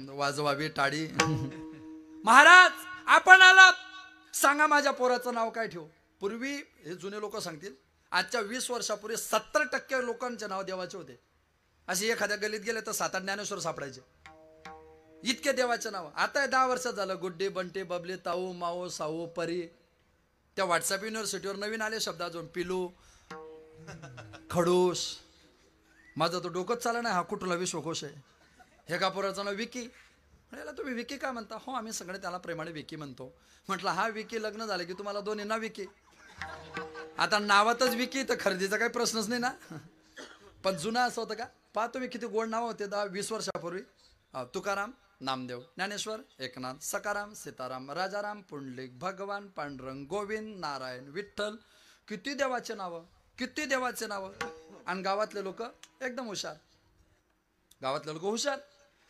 वाजवावी टाळी. महाराज आपण आलात, सांगा माझ्या पोराचं नाव काय ठेवू? पूर्वी हे जुने लोक सांगतील, आजच्या 20 वर्षापूर्वी 70% लोकांचे नाव देवाचे होते. असे एखाद्या गलीत गेले तर 7-8 ज्ञानेश्वर सापडायचे, इतके देवाचे नाव. आता 10 वर्षात झालं गुड्डी, बंटी, बबली, ताऊ, माऊ, साऊ, परी. त्या व्हॉट्सअप युनिव्हर्सिटीवर नवीन आले शब्द अजून, पिलू, खडूस. माझं तो डोकंच चाललं नाही, हा कुठला विश्वकोश आहे. हे का पोराचं नाव विकी. म्हणाला तुम्ही विकी काय म्हणता? हो आम्ही सगळे त्याला प्रेमाने विकी म्हणतो. म्हटलं हा विकी लग्न झालं की तुम्हाला दोन्हींना विकी. आता नावातच विकी, तर खरेदीचा काही प्रश्नच नाही ना. पण जुनं असं होतं का? पहा तुम्ही किती गोड नाव होते 10-20 वर्षापूर्वी. तुकाराम, नामदेव, ज्ञानेश्वर, एकनाथ, सकाराम, सीताराम, राजाराम, पुंडलिक, भगवान, पांडुरंग, गोविंद, नारायण, विठ्ठल. किती देवाचे नावं. आणि गावातले लोक एकदम हुशार.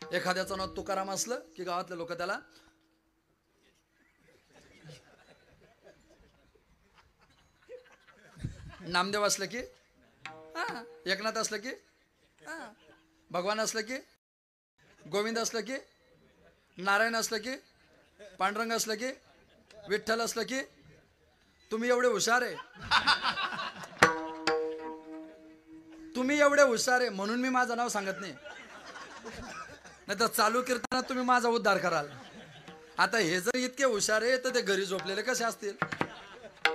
एखाद्याचं नाव तुकाराम असलं की गावातले लोक त्याला नामदेव असलं की एकनाथ असलं की भगवान असलं की गोविंद असलं की नारायण असलं की पांडुरंग असलं की विठ्ठल असलं की. तुम्ही एवढे हुशार आहे म्हणून मी माझं नाव सांगत नाही तर चालू कीर्तनात तुम्ही माझा उद्धार कराल. आता हे जर इतके हुशार आहे तर ते घरी झोपलेले कसे असतील?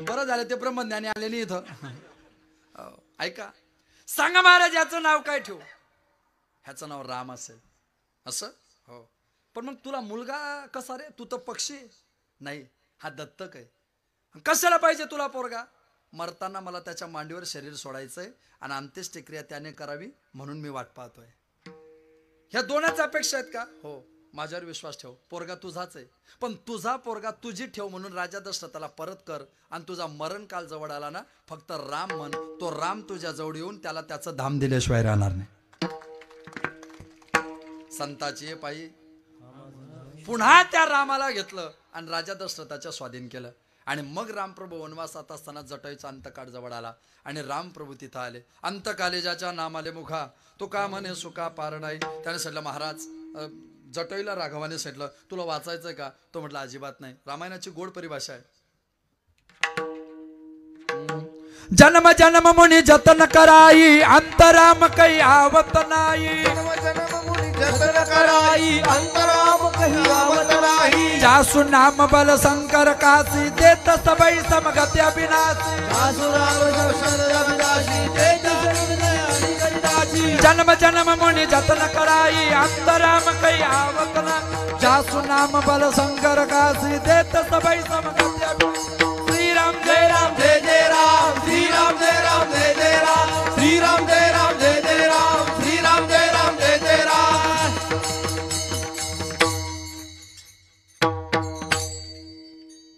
बरं झालं ते ब्रह्मज्ञानी आले नाही इथं. ऐका, सांगा महाराज याचं नाव काय ठेवू? ह्याचं नाव राम असेल. असं हो. पण मग तुला मुलगा कसा रे? तू तर पक्षी नाही, हा दत्तक आहे. कशाला पाहिजे तुला पोरगा? मरताना मला त्याच्या मांडीवर शरीर सोडायचंय आणि अंत्येष्टिक्रिया त्याने करावी म्हणून मी वाट पाहतोय. ह्या दोनच अपेक्षा आहेत का? हो. माझ्यावर विश्वास ठेव, पोरगा तुझाच आहे. पण तुझा पोरगा तुझी ठेव म्हणून राजा दशरथाला परत कर. आणि तुझा मरण काल जवळ आला ना, फक्त राम म्हण. तो राम तुझ्या जवळ येऊन त्याला त्याचं धाम दिल्याशिवाय राहणार नाही. संताची पायी पुन्हा त्या रामाला घेतलं आणि राजा दशरथाच्या स्वाधीन केलं. आणि मग रामप्रभू वनवासात असताना जटायूचा अंतकाळ जवळ आला आणि रामप्रभू तिथं आले. अंतकाले ज्याच्या नामाले मुखा तो का म्हणे सुका पार नाही. त्याने सांगितलं महाराज, जटायूला राघवाने सांगितलं तुला वाचायचंय का? तो म्हटलं अजिबात नाही. रामायणाची गोड परिभाषा आहे. जन्म जन्म मुनी जतन कराई अंतराम काही आवत नाही. जतन कराई अंतराम कही आवत नाही. जासु नाम बल शंकर काशी देत सबई समगति अविनाशी. जासु नाम दर्शन अविनाशी देत जन्म जन्म मुनि जतन कराई अंतराम कही आवत नाही. जासु नाम बल शंकर काशी देत सबई समगति अविनाशी. श्री राम जय राम जय जय राम. श्री राम जय राम जय जय राम. श्री राम जय राम जय जय राम. श्री राम जय राम जय जय राम.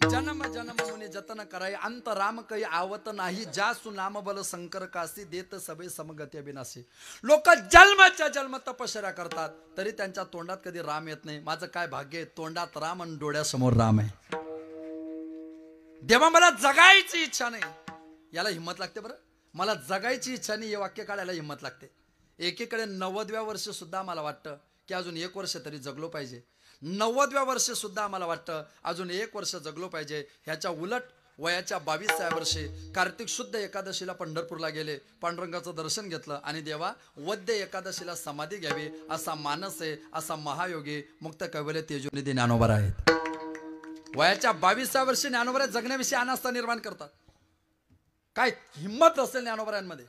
जन्म जन्म मुनि जतन कराई अंत राम काही आवत नाही. जासु नाम बल शंकर काशी देत सबे समगती अविनाशी. लोक जन्माच्या जन्म तपश्चर्या करतात तरी त्यांच्या तोंडात कधी राम येत नाही. माझं काय भाग्य आहे, तोंडात राम आणि डोळ्यासमोर राम आहे. देवा मला जगायची इच्छा नाही, याला हिंमत लागते. बरं, मला जगायची इच्छा नाही हे वाक्य काढायला हिंमत लागते. एकीकडे 90व्या वर्षी सुद्धा मला वाटतं की अजून 1 वर्ष तरी जगलो पाहिजे. 90व्या वर्षी सुद्धा आम्हाला वाटतं अजून 1 वर्ष जगलो पाहिजे. ह्याच्या उलट वयाच्या 22व्या वर्षी कार्तिक शुद्ध एकादशीला पंढरपूरला गेले, पांडुरंगाचं दर्शन घेतलं आणि देवा वद्य एकादशीला समाधी घ्यावी असा मानस आहे, असा महायोगी मुक्त कैवल्य तेजोनिधी ज्ञानोबा आहेत. वयाच्या 22व्या वर्षी ज्ञानोबा जगण्याविषयी अनास्था निर्माण करतात. काय हिंमत असेल ज्ञानोबरांमध्ये,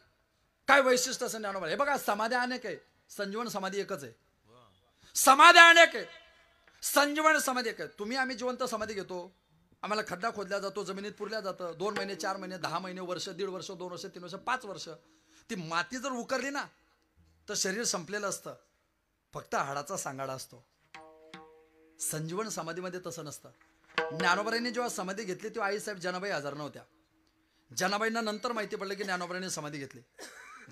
काय वैशिष्ट्य असेल ज्ञानोबा. हे बघा समाध्या अनेक आहे, संजीवन समाधी एकच आहे. समाध्या अनेक आहे, संजीवन समाधी एक आहे. तुम्ही आम्ही जिवंत समाधी घेतो, आम्हाला खड्डा खोदल्या जातो, जमिनीत पुरल्या जातं. 2 महिने 4 महिने 10 महिने वर्ष 1.5 वर्ष 2 वर्ष 3 वर्ष 5 वर्ष ती माती जर उकरली ना तर शरीर संपलेलं असतं, फक्त हाडाचा सांगाडा असतो. संजीवन समाधीमध्ये तसं नसतं. ज्ञानोबांनी जेव्हा समाधी घेतली तेव्हा आईसाहेब जनाबाई हजर नव्हत्या. जनाबाईंना नंतर माहिती पडलं की ज्ञानोबांनी समाधी घेतली.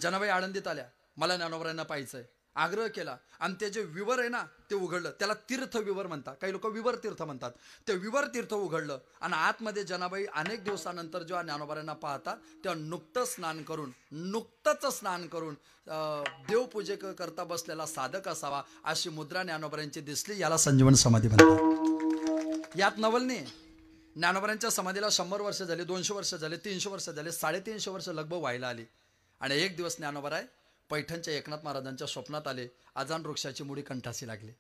जनाबाई आळंदीत आल्या, मला ज्ञानोबांना पाहायचंय, आग्रह केला आणि ते जे विवर आहे ना ते उघडलं. त्याला तीर्थ विवर म्हणतात, काही लोक विवर तीर्थ म्हणतात. ते विवर तीर्थ उघडलं आणि आतमध्ये जनाबाई अनेक दिवसानंतर जेव्हा ज्ञानोबांना पाहतात तेव्हा नुकतंच स्नान करून देवपूजे करता बसलेला साधक असावा अशी मुद्रा ज्ञानोबांची दिसली. याला संजीवन समाधी म्हणतात. यात नवल नाही. ज्ञानोबांच्या समाधीला 100 वर्ष झाले, 200 वर्ष झाले, 300 वर्ष झाले, 350 वर्ष लगभग व्हायला आली. आणि एक दिवस ज्ञानोबा पैठणच्या एकनाथ महाराजांच्या स्वप्नात आले. अजान वृक्षाची मुडी कंठाशी लागली.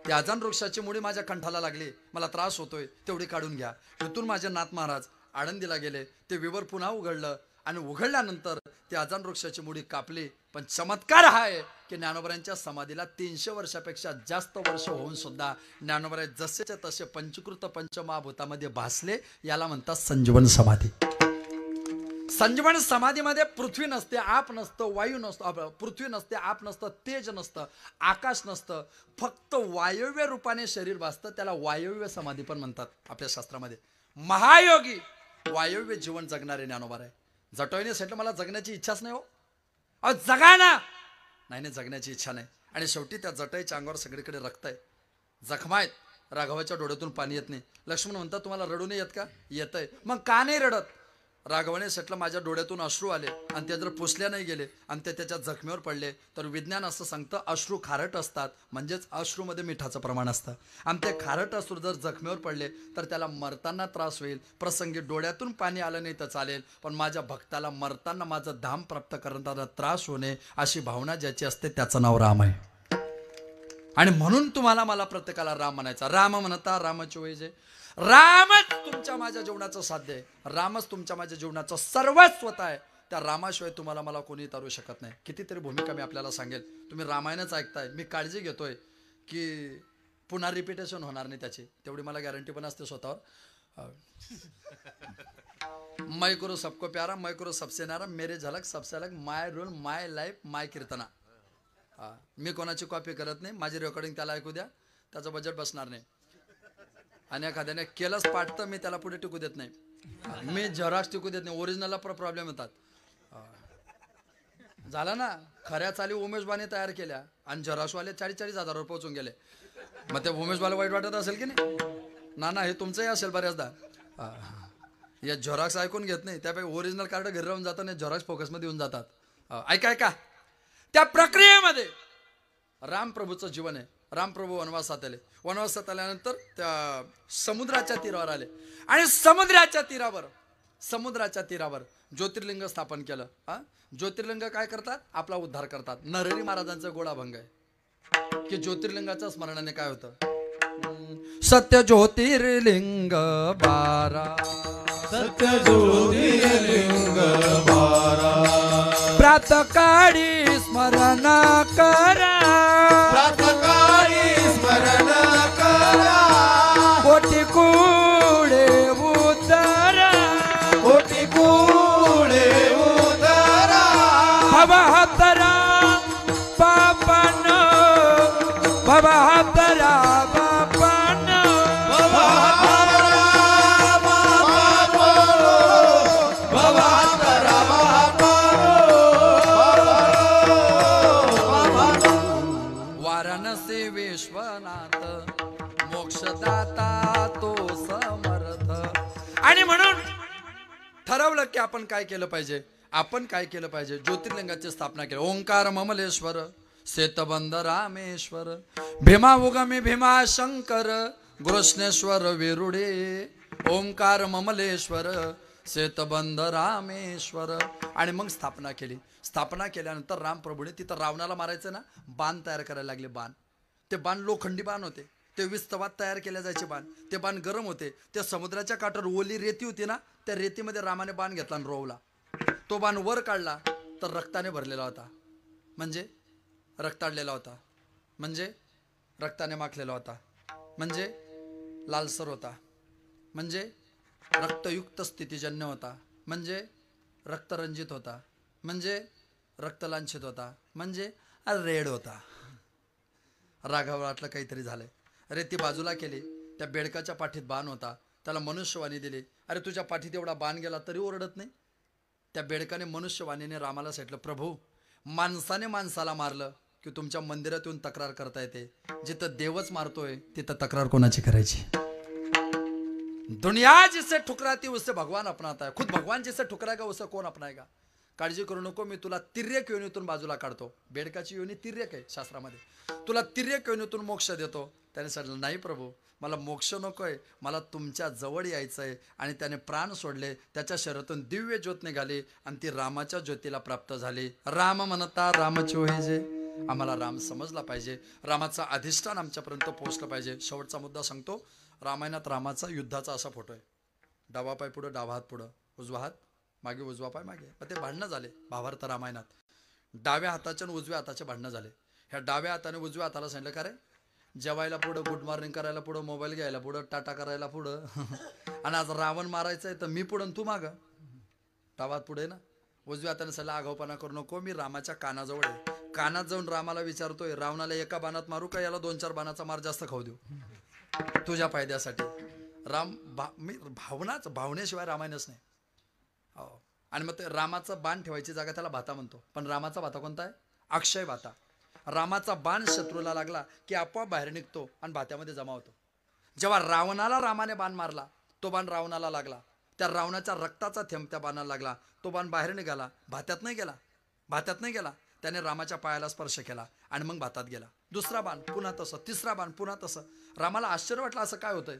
ती अजान वृक्षाची मुडी माझ्या कंठाला लागली, मला त्रास होतोय, तेवढी काढून घ्या. इथून माझे नाथ महाराज आळंदीला गेले. ते विवर पुन्हा उघडलं आणि उघडल्यानंतर ती अजान वृक्षाची मुडी कापली. पण चमत्कार हा आहे की ज्ञानोबांच्या समाधीला 300 वर्षापेक्षा जास्त वर्ष होऊन सुद्धा ज्ञानोबा जसेच्या तसे पंचकृत पंचमहाभूतामध्ये भासले. याला म्हणतात संजीवन समाधी. संजीवन समाधीमध्ये पृथ्वी नसते, आप नसतं, वायू नसतं, पृथ्वी नसते, आप नसतं, तेज नसतं, आकाश नसतं, फक्त वायव्य रूपाने शरीर भासतं. त्याला वायव्य समाधी पण म्हणतात आपल्या शास्त्रामध्ये. महायोगी वायव्य जीवन जगणारे ज्ञानोबा आहे. जटोईने म्हटलं मला जगण्याची इच्छाच नाही हो. अहो जगा ना. नाही जगण्याची इच्छा नाही. आणि शेवटी त्या जटाईच्या अंगावर सगळीकडे रक्त आहे, जखमा आहेत. राघवाच्या डोळ्यातून पाणी येत नाही. लक्ष्मण म्हणतात तुम्हाला रडू नाही येत का? येतंय. मग का नाही रडत? राघवाने म्हटलं माझ्या डोळ्यातून अश्रू आले आणि ते जर पुसल्या नाही गेले आणि ते त्याच्या जखमेवर पडले तर विज्ञान असं सांगतं अश्रू खारट असतात, म्हणजेच अश्रूमध्ये मिठाचं प्रमाण असतं. आणि ते खारट अश्रू जर जखमेवर पडले तर त्याला मरताना त्रास होईल. प्रसंगी डोळ्यातून पाणी आलं नाही तर चालेल, पण माझ्या भक्ताला मरताना माझं धाम प्राप्त करताना त्रास होणे अशी भावना ज्याची असते त्याचं नाव राम आहे. आणि म्हणून तुम्हाला मला प्रत्येकाला राम म्हणायचा. राम म्हणता रामाची वय जे. रामच तुमच्या माझ्या जीवनाचं साध्य आहे. रामच तुमच्या माझ्या जीवनाचं सर्वस्वत आहे. त्या रामाशिवाय तुम्हाला मला कोणी तारू शकत नाही. कितीतरी भूमिका मी आपल्याला सांगेल. तुम्ही रामायणच ऐकताय, मी काळजी घेतोय की पुन्हा रिपिटेशन होणार नाही त्याची, तेवढी मला गॅरंटी पण असते स्वतःवर. मै करो सबको प्यारा, मै करो सबसे नारा, मेरे झलक सबसे अलग, माय रूल माय लाईफ माय कीर्तना. मी कोणाची कॉपी करत नाही. माझी रेकॉर्डिंग त्याला ऐकू द्या, त्याचं बजेट बसणार नाही. आणि एखाद्याने केलंच पाठ तर मी त्याला पुढे टिकू देत नाही. मी झेरॉक्स टिकू देत नाही. ओरिजिनलला प्रॉब्लेम येतात. झाला ना. खऱ्या चाली उमेश बाने तयार केल्या आणि झेरॉक्सवाले 40,000 रुपये पोहोचून गेले. मग ते उमेशवाले वाईट वाटत असेल की नाही? ना हे तुमचंही असेल बऱ्याचदा. या झेरॉक्स ऐकून घेत नाही, त्यापैकी ओरिजिनल कार्ड घरी राहून जातात आणि झेरॉक्स फोकसमध्ये येऊन जातात. ऐका त्या प्रक्रियेमध्ये रामप्रभूचं जीवन आहे. रामप्रभू वनवासात आले. वनवासात आल्यानंतर त्या समुद्राच्या तीरावर आले आणि समुद्राच्या तीरावर ज्योतिर्लिंग स्थापन केलं. ज्योतिर्लिंग काय करतात? आपला उद्धार करतात. नरहरी महाराजांचा गोळाभंग आहे की ज्योतिर्लिंगाच्या स्मरणाने काय होतं. सत्य ज्योतिर्लिंग बारा, सत्य ज्योतिर्लिंग बारा, प्रातःकाळी स्मरण करा, प्रातःकाळी स्मरण करा, कोटी कुळे उतारा, कोटी कुळे उतारा, भवहतरा पापन, भवहतरा पापन, वाराणसी विश्वनाथ मोक्षदाता तो समर्थ. आणि म्हणून ठरवलं की आपण काय केलं पाहिजे. ज्योतिर्लिंगाची स्थापना केली. ओंकार ममलेश्वर, शेतबंध रामेश्वर, भीमा उगमी भीमा शंकर, कृष्णेश्वर विरुडे ओंकार ममलेश्वर शेतबंध रामेश्वर. आणि मग स्थापना केली. स्थापना केल्यानंतर रामप्रभूने तिथं रावणाला मारायचं ना, बाण तयार करायला लागले. बाण, ते बाण लोखंडी बाण होते, ते विस्तवात तयार केले जायचे बाण. ते बाण गरम होते. त्या समुद्राच्या काठावर ओली रेती होती ना, त्या रेतीमध्ये रामाने बाण घेतला आणि रोवला. तो बाण वर काढला तर रक्ताने भरलेला होता, म्हणजे रक्ताडलेला होता, म्हणजे रक्ताने माखलेला होता, म्हणजे लालसर होता, म्हणजे रक्तयुक्त स्थितीजन्य होता, म्हणजे रक्तरंजित होता, म्हणजे रक्तलांछित होता, म्हणजे रेड होता. राघव वाटलं काहीतरी झालंय. अरे ती बाजूला केली. त्या बेडकाच्या पाठीत बाण होता. त्याला मनुष्यवाणी दिली. अरे तुझ्या पाठीत एवढा बाण गेला तरी ओरडत नाही. त्या बेडकाने मनुष्यवाणीने रामाला सांगितलं, प्रभू माणसाने माणसाला मारलं की तुमच्या मंदिरात येऊन तक्रार करता येते. जिथं देवच मारतोय तिथं तक्रार कोणाची करायची? दुनिया जिसे ठुकराती उसे भगवान अपनाता है. खुद भगवान जिसे ठुकराएगा उसे कौन अपनाएगा? काळजी करू नको, मी तुला तिर्यक योनीतून बाजूला काढतो. बेडकाची योनी तिर्यक आहे शास्त्रामध्ये. तुला तिर्यक योनीतून मोक्ष देतो. त्याने सांगितलं, नाही प्रभू, मला मोक्ष नकोय, मला तुमच्या जवळ यायचंय. आणि त्याने प्राण सोडले. त्याच्या शरीरातून दिव्य ज्योत निघाली आणि ती रामाच्या ज्योतीला प्राप्त झाली. राम म्हणता रामची होय जे. आम्हाला राम समजला पाहिजे. रामाचा अधिष्ठान आमच्यापर्यंत पोहोचलं पाहिजे. शेवटचा मुद्दा सांगतो. रामायणात रामाचा युद्धाचा असा फोटो आहे. डावा पाय पुढं, डावा हात पुढं, उजवा हात मागे, उजवा पाय मागे. मग ते भांडणं झाले भावार्थ रामायणात. डाव्या हाताचे आणि उजव्या हाताचे भांडणं झाले. ह्या डाव्या हाताने उजव्या हाताला सांगितलं, का रे जेवायला पुढं, गुड मॉर्निंग करायला पुढं, मोबाईल घ्यायला पुढं, टाटा करायला पुढं. आणि आज रावण मारायचं आहे तर मी पुढं तू मागं. डावा हात पुढे ना. उजव्या हाताने सांगितलं, आगाऊपणा करू नको, मी रामाच्या कानाजवळ आहे. कानात जाऊन रामाला विचारतोय, रावणाला एका बाणात मारू का याला 2-4 बाणाचा मार जास्त खाऊ देऊ तुझ्या फायद्यासाठी? मी भावनेशिवाय रामायणच नाही. हो. आणि मग ते रामाचा बाण ठेवायची जागा त्याला भाता म्हणतो. पण रामाचा भाता कोणता आहे? अक्षय भाता. रामाचा बाण शत्रूला लागला की आपोआप बाहेर निघतो आणि भात्यामध्ये जमा होतो. जेव्हा रावणाला रामाने बाण मारला, तो बाण रावणाला लागला. त्या रावणाच्या रक्ताचा थेंब त्या बाणाला लागला. तो बाण बाहेर निघाला, भात्यात नाही गेला. भात्यात नाही गेला. त्याने रामाच्या पायाला स्पर्श केला आणि मग भातात गेला. दुसरा बाण पुन्हा तसं, तिसरा बाण पुन्हा तसं. रामाला आश्चर्य वाटलं, असं काय होतंय?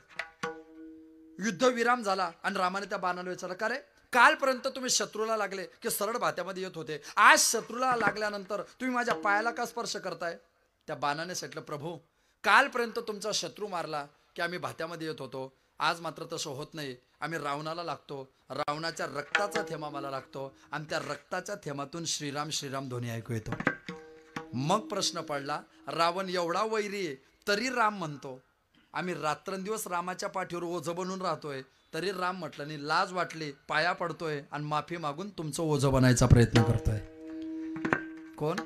युद्धविराम झाला आणि रामाने त्या बाणाला विचारलं, का रे कालपर्यंत तुम्ही शत्रूला लागले की सरळ भात्यामध्ये येत होते, आज शत्रूला लागल्यानंतर तुम्ही माझ्या पायाला का स्पर्श करताय? त्या बाणाने सांगितलं, प्रभू कालपर्यंत तुमचा शत्रू मारला की आम्ही भात्यामध्ये येत होतो, आज मात्र तसं होत नाही. आम्ही रावणाला लागतो, रावणाच्या रक्ताचा थेंब आम्हाला लागतो आणि त्या रक्ताच्या थेंबातून श्रीराम श्रीराम ध्वनी ऐकू येतो. मग प्रश्न पडला, रावण एवढा वैरी आहे तरी राम म्हणतो. आम्ही रात्रंदिवस रामाच्या पाठीवर ओझं बनून राहतोय तरी राम म्हटलं नाही. लाज वाटली, पाया पडतोय आणि माफी मागून तुमचं ओझं बनायचा प्रयत्न करतोय. कोण?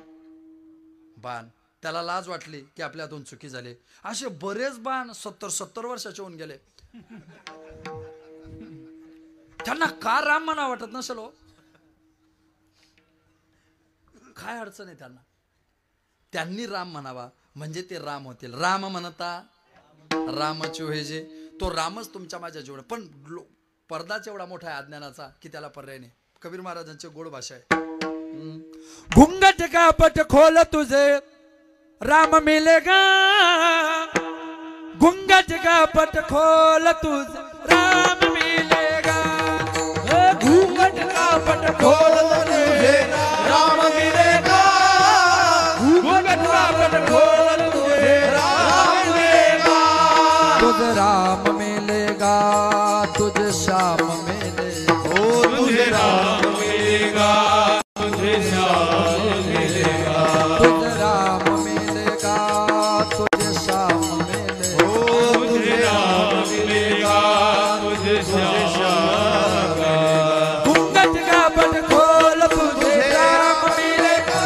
बाण. त्याला लाज वाटली की आपल्या हातून चुकी झाली. असे बरेच बाण 70-70 वर्षाचे होऊन गेले. त्यांना का राम म्हणा वाटत नसेल हो? काय अडचण आहे त्यांना? त्यांनी राम म्हणावा म्हणजे ते राम होतील. राम म्हणता रामची होय जे. तो रामच तुमच्या माझ्या जीवन. पण पडदाच एवढा मोठा आहे अज्ञानाचा की त्याला पर्याय नाही. कबीर महाराजांची गोड भाषा आहे. घुंगट का पट खोल तुझे राम मिलेगा. घुंगट का पट खोल तुझे राम मिलेगा. घुंगट का पट खोल तुझे राम मिलेगा. घुंगट का पट खोल तुझे राम मिलेगा. तुझे राम मिलेगा, तुझे श्याम मिलेगा. ओ तुझे राम मिलेगा, तुझे श्याम मिलेगा. तुझे राम मिलेगा, तुझे श्याम मिलेगा. ओ तुझे राम मिलेगा, तुझे श्याम मिलेगा. घूंघट का पट खोल तुझे राम मिलेगा.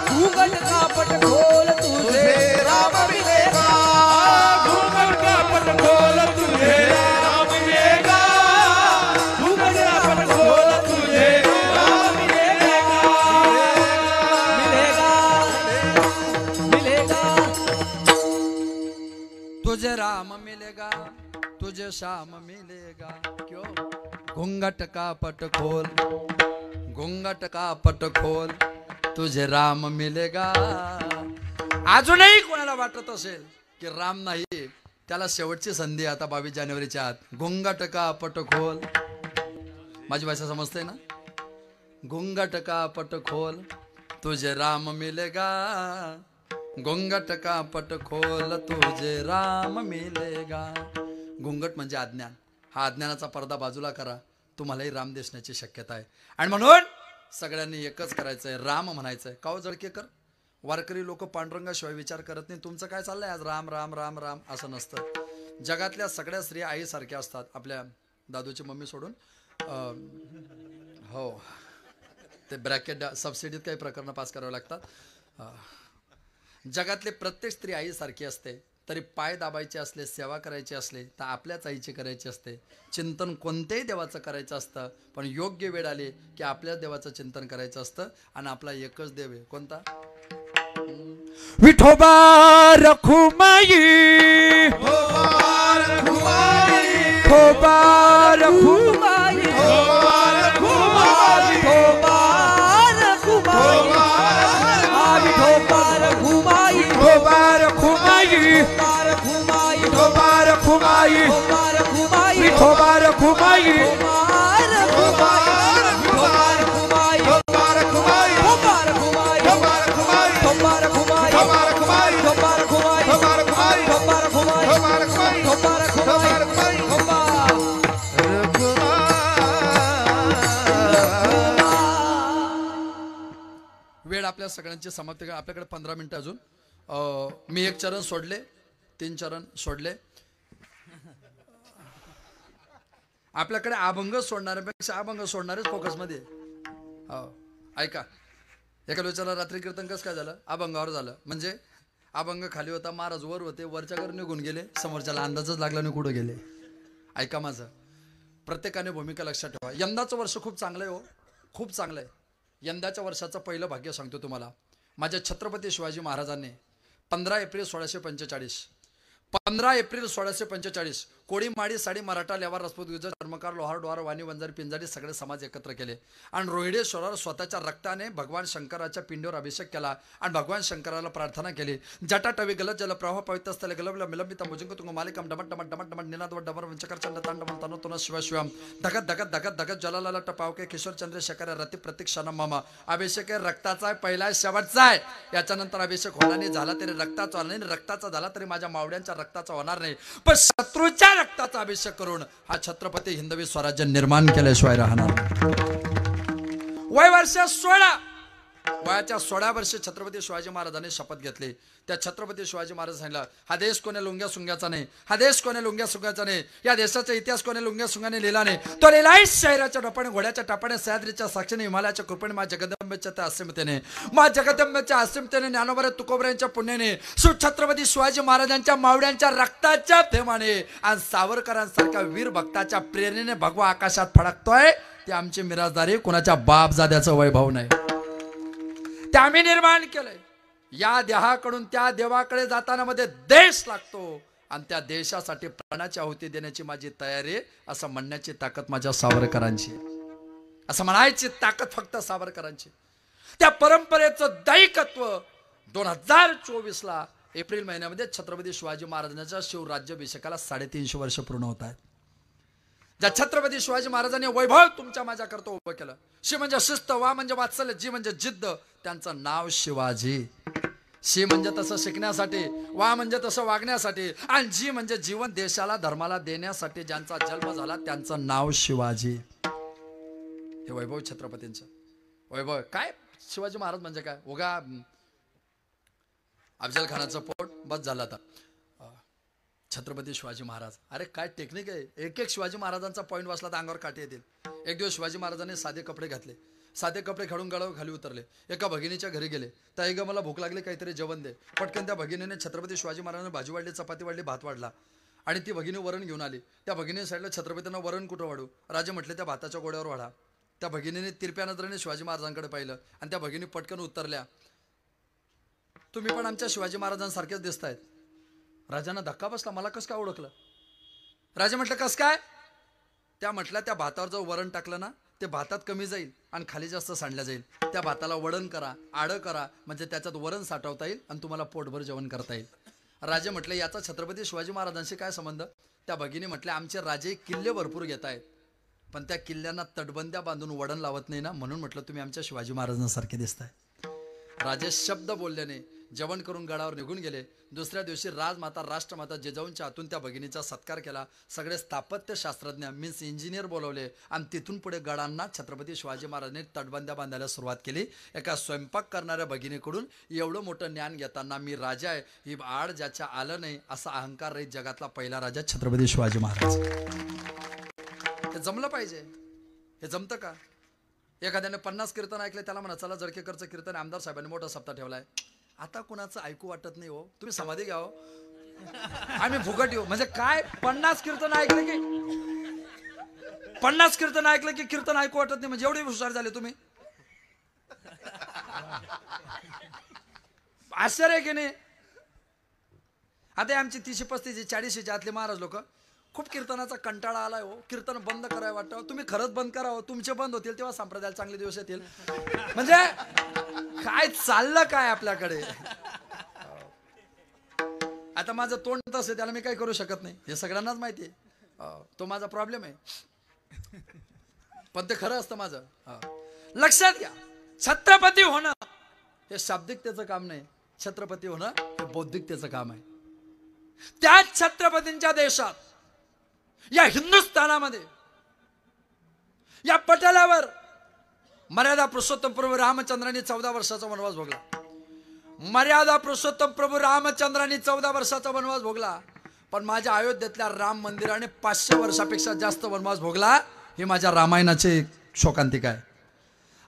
घूंघट का पट खोल तुझे राम मिलेगा. घूंघट का पट खोल तुझे राम मिलेगा. घूंघट का पट खोल तुझे राम मिलेगा. मिलेगा तुझे राम मिलेगा, तुझे श्याम मिलेगा. क्यों? घूंघट का पट खोल, घूंघट का पट खोल, तुझे राम मिलेगा. अजूनही कोणाला वाटत असेल की राम नाही त्याला शेवटची संधी आता 22 जानेवारीच्या आत. घोंगाट का पट खोल, माझी भाषा समजते ना? घोंगाट का पट खोल तुझे राम मिलेगा, घोंगाट का पट खोल तुझे राम मिलेगा. घोंगट म्हणजे अज्ञान. हा अज्ञानाचा पडदा बाजूला करा, तुम्हालाही राम दिसण्याची शक्यता आहे. आणि म्हणून सगळ्यांनी एकच करायचंय, राम म्हणायचंय. काव जळकेकर, वारकरी लोक पांडुरंगाशिवाय विचार करत नाही. तुमचं काय चाललंय आज? राम राम राम राम असं नसतं. जगातल्या सगळ्या स्त्रिया आईसारख्या असतात, आपल्या दादूची मम्मी सोडून. हो, ते ब्रॅकेट सबसिडीत काही प्रकरणं पास करावं लागतात. जगातले प्रत्येक स्त्री आईसारखी असते. तरी पाय दाबायचे असले, सेवा करायची असले तर आपल्याच आईची करायची असते. चिंतन कोणत्याही देवाचं करायचं असतं, पण योग्य वेळ आली की आपल्याच देवाचं चिंतन करायचं असतं. आणि आपला एकच देव आहे. कोणता? विठोबा रखुमाई, विठोबा रखुमाई, विठोबा रखुमाई, विठोबा रखुमाई, विठोबा रखुमाई, विठोबा रखुमाई, विठोबा रखुमाई, विठोबा रखुमाई, विठोबा रखुमाई, वेळ आपल्या सगळ्यांची समाप्ती. आपल्याकडे 15 मिनिटं अजून. मी एक चरण सोडले, 3 चरण सोडले. आपल्याकडे अभंग सोडणाऱ्यापेक्षा अभंग सोडणारेच फोकसमध्ये. ऐका, एका विचारला रात्री कीर्तन कसं काय झालं? अभंगावर झालं. म्हणजे अभंग खाली होता, महाराज वर होते, वरच्या घर निघून गेले, समोरच्याला अंदाजच लागला नाही कुठं गेले. ऐका माझं, प्रत्येकाने भूमिका लक्षात ठेवा. यंदाचं वर्ष खूप चांगलं आहे हो, खूप चांगलं आहे. यंदाच्या वर्षाचं पहिलं भाग्य सांगतो तुम्हाला. माझ्या छत्रपती शिवाजी महाराजांनी 15 एप्रिल 1645, 15 एप्रिल 1645 कोळी माडी साडी मराठा लेवार राजपूत गुजर चर्मकार लोहार डोहार वाणी वंजारी पिंजारी सगळे समाज एकत्र केले. आणि रोहिडेश्वरावर स्वतःच्या रक्ताने भगवान शंकराच्या पिंडीवर अभिषेक केला. आणि भगवान शंकराला प्रार्थना केली. जटाटवी गलत जल प्रवाह पवित्र स्थले गलबल मिलंबित मुजिंग तुंग मालिकम डमट डमट डमट डमट निनाद डमर वंचकर चंड तांडव तनो तुन शिव शिवम धगत धगत धगत धगत जलाला टपावके किशोर चंद्रशेखर रती प्रतीक्षाना मामा. अभिषेक रक्ताचा आहे, पहिला शेवटचा आहे. याच्यानंतर अभिषेक होणार नाही, झाला तरी रक्ताचा होणार नाही, रक्ताचा झाला तरी माझ्या मावड्यांच्या रक्ताचा होणार नाही, पण शत्रूच्या रक्ताचा अभिषेक करून हा छत्रपती हिंदवी स्वराज्य निर्माण केल्याशिवाय राहणार. वय वर्ष 16, वयाच्या 16 वर्षी छत्रपती शिवाजी महाराजांनी शपथ घेतली. त्या छत्रपती शिवाजी महाराज सांगितलं, हा देश कोणी लुंग्या सुंग्याचा नाही, हा देश कोणी लुंग्या सुंग्याचा नाही, या देशाचा इतिहास कोणी लुंग्या सुंग्याने लिहिला नाही. तो लिहिलाय शहराच्या टपाने, घोड्याच्या टापाने, सह्याद्रीच्या साक्षीने, हिमालयाच्या कृपेने, मा जगदंबेच्या त्या असीमतेने, मा जगदंबेच्या असीमतेने, ज्ञानोबा तुकोबऱ्यांच्या पुण्याने, छत्रपती शिवाजी महाराजांच्या मावड्यांच्या रक्ताच्या थेंबाने आणि सावरकरांसारख्या वीर भक्ताच्या प्रेरणेने भगवा आकाशात फडकतोय. ते आमची मिराजदारी, कोणाच्या बापजाद्याचं वैभव नाही. ते आम्ही निर्माण केलंय. या देहाकडून त्या देवाकडे जाताना मध्ये देश लागतो आणि त्या देशासाठी प्राणाची आहुती देण्याची माझी तयारी, असं म्हणण्याची ताकद माझ्या सावरकरांची, असं म्हणायची ताकद फक्त सावरकरांची. त्या परंपरेचं दायित्व 2024ला एप्रिल महिन्यामध्ये छत्रपती शिवाजी महाराजांच्या शिवराज्याभिषेकाला 350 वर्ष पूर्ण होत आहेत. ज्या छत्रपती शिवाजी महाराजांनी वैभव तुमच्या माझ्याकरता उभं केलं. शी म्हणजे शिस्त, वा म्हणजे वात्सल्य, जी म्हणजे जिद्द, त्यांचं नाव शिवाजी. शी म्हणजे तसं शिकण्यासाठी, वा म्हणजे तसं वागण्यासाठी, आणि जी म्हणजे जीवन देशाला धर्माला देण्यासाठी ज्यांचा जन्म झाला त्यांचं नाव शिवाजी. हे वैभव छत्रपतींचं वैभव. काय शिवाजी महाराज म्हणजे काय? उगा अफजल खानाचं पोट बस झालं. आता छत्रपती शिवाजी महाराज, अरे काय टेक्निक आहे. एक एक शिवाजी महाराजांचा पॉईंट वाचला तर अंगावर काटे येतील. एक दिवस शिवाजी महाराजांनी साधे कपडे घातले, साधे कपडे घालून गळावर खाली उतरले. एका भगिनीच्या घरी गेले. ताई ग मला भूक लागली, काहीतरी जेवण दे. पटकन त्या भगिनीने छत्रपती शिवाजी महाराजांना भाजी वाढली, चपाती वाढली, भात वाढला आणि ती भगिनी वरण घेऊन आली. त्या भगिनी साईडला छत्रपतींना वरण कुठं वाढू? राजे म्हटले त्या भाताच्या गोड्यावर वाढा. त्या भगिनीने तिरप्या नजरेने शिवाजी महाराजांकडे पाहिलं आणि त्या भगिनी पटकन उत्तरल्या, तुम्ही पण आमच्या शिवाजी महाराजांसारखेच दिसतायत. राजांना धक्का बसला, मला कसं काय ओळखलं? राजा म्हटलं कसं काय? त्या म्हटल्या त्या भातावर जर वरण टाकलं ना ते भातात कमी जाईल आणि खाली जास्त सांडल्या जाईल. त्या भाताला वडण करा, आडं करा, म्हणजे त्याच्यात वरण साठवता येईल आणि तुम्हाला पोटभर जेवण करता येईल. राजे म्हटले याचा छत्रपती शिवाजी महाराजांशी काय संबंध? त्या भगिनी म्हटले आमचे राजे किल्ले भरपूर घेत आहेत, पण त्या किल्ल्यांना तटबंद्या बांधून वडण लावत नाही ना, म्हणून म्हटलं तुम्ही आमच्या शिवाजी महाराजांसारखे दिसताय. राजे शब्द बोलल्याने जेवण करून गडावर निघून गेले. दुसऱ्या दिवशी राजमाता राष्ट्रमाता जिजाऊंच्या हातून त्या भगिनीचा सत्कार केला. सगळे स्थापत्य शास्त्रज्ञ मीन्स इंजिनियर बोलवले आणि तिथून पुढे गडांना छत्रपती शिवाजी महाराजांनी तटबंद्या बांधायला सुरुवात केली. एका स्वयंपाक करणाऱ्या भगिनीकडून एवढं मोठं ज्ञान घेताना मी राजा आहे ही आड ज्याच्या आलं नाही असा अहंकार रहित जगातला पहिला राजा छत्रपती शिवाजी महाराज. हे जमलं पाहिजे. हे जमतं का? एखाद्याने 50 कीर्तन ऐकले त्याला म्हणा चला जळकेकरचं कीर्तन आमदार साहेबांनी मोठा सप्ताह ठेवलाय. आता कुणाचं ऐकू वाटत नाही हो, तुम्ही समाधी घ्या हो, आम्ही फुकट येऊ. म्हणजे काय 50 कीर्तन ऐकले की 50 कीर्तन ऐकलं की कीर्तन ऐकू वाटत नाही म्हणजे एवढे हुशार झाले तुम्ही? आश्चर्य की नाही? आता आमची 30-35 40 आतले महाराज लोक खूप कीर्तनाचा कंटाळा आलाय हो, कीर्तन बंद करायला वाटतं. तुम्ही खरंच बंद करा हो, तुमचे बंद होतील तेव्हा संप्रदायाला चांगले दिवस येतील. म्हणजे काय चाललं काय आपल्याकडे? आता माझं तोंड तसं त्याला मी काही करू शकत नाही, हे सगळ्यांनाच माहिती आहे. तो माझा प्रॉब्लेम आहे, पण ते खरं असतं माझं. लक्षात घ्या, छत्रपती होणं हे शाब्दिकतेचं काम नाही, छत्रपती होणं हे बौद्धिकतेचं काम आहे. त्या छत्रपतींच्या देशात, या हिंदुस्थानामध्ये, या पटलावर मर्यादा पुरुषोत्तम प्रभू रामचंद्रांनी 14 वर्षाचा वनवास भोगला. मर्यादा पुरुषोत्तम प्रभू रामचंद्रांनी 14 वर्षाचा वनवास भोगला. पण माझ्या अयोध्येतल्या राम मंदिराने 500 वर्षापेक्षा जास्त वनवास भोगला. हे माझ्या रामायणाचे शोकांतिका आहे.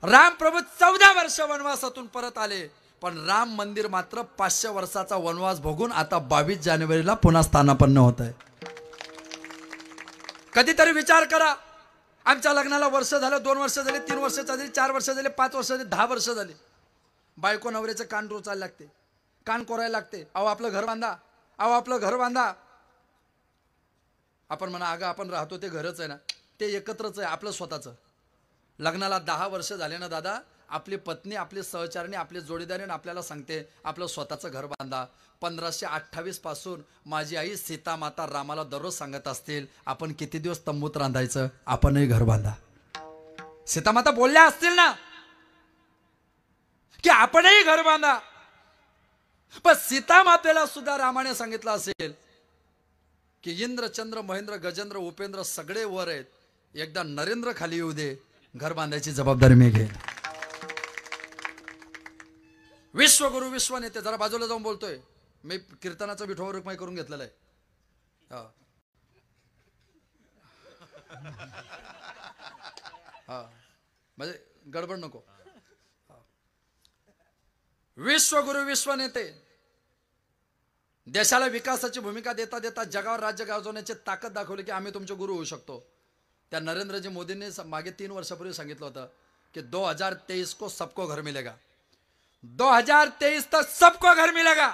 राम प्रभू 14 वर्ष वनवासातून परत आले, पण राम मंदिर मात्र 500 वर्षाचा वनवास भोगून आता 22 जानेवारीला पुन्हा स्थानापन्न होत आहे. कधीतरी विचार करा, आमच्या लग्नाला वर्ष झालं, 2 वर्ष झाले, 3 वर्ष झाली, 4 वर्ष झाले, 5 वर्ष झाले, 10 वर्ष झाले. बायको नवऱ्याचे कान टोचायला लागते, कान कोरायला लागते. अहो आपलं घर बांधा, अहो आपलं घर बांधा. आपण म्हणा अगं आपण राहतो ते घरच आहे ना, ते एकत्रच आहे आपलं स्वतःचं. लग्नाला 10 वर्ष झाले ना दादा, आपली पत्नी आपली सहचारिणी आपली जोडीदारीने आपल्याला सांगते आपलं स्वतःचं घर बांधा. 1528 पासून माझी आई सीता माता रामाला दररोज सांगत असतील आपण किती दिवस तंबूत रांधायचं, आपणही घर बांधा. सीता माता बोलल्या असतील ना की आपणही घर बांधा. पण सीता मातेला सुद्धा रामाने सांगितलं असेल की इंद्र चंद्र महेंद्र गजेंद्र उपेंद्र सगळे वर आहेत, एकदा नरेंद्र खाली येऊ दे, घर बांधायची जबाबदारी मी घेईन. विश्वगुरु विश्वनेते, जरा बाजूला जाऊन बोलतोय मी, कीर्तनाचा विठोबा रुक्माई करून घेतलेला आहे. म्हणजे गडबड नको. विश्वगुरु विश्वनेते देशाला विकासाची भूमिका देता देता जगावर राज्य गाजवण्याची ताकद दाखवली की आम्ही तुमचे गुरु होऊ शकतो. त्या नरेंद्रजी मोदींनी मागे 3 वर्षापूर्वी सांगितलं होतं की 2023 को सबको घर मिलेगा. 2023 तक सबको घर मिलेगा.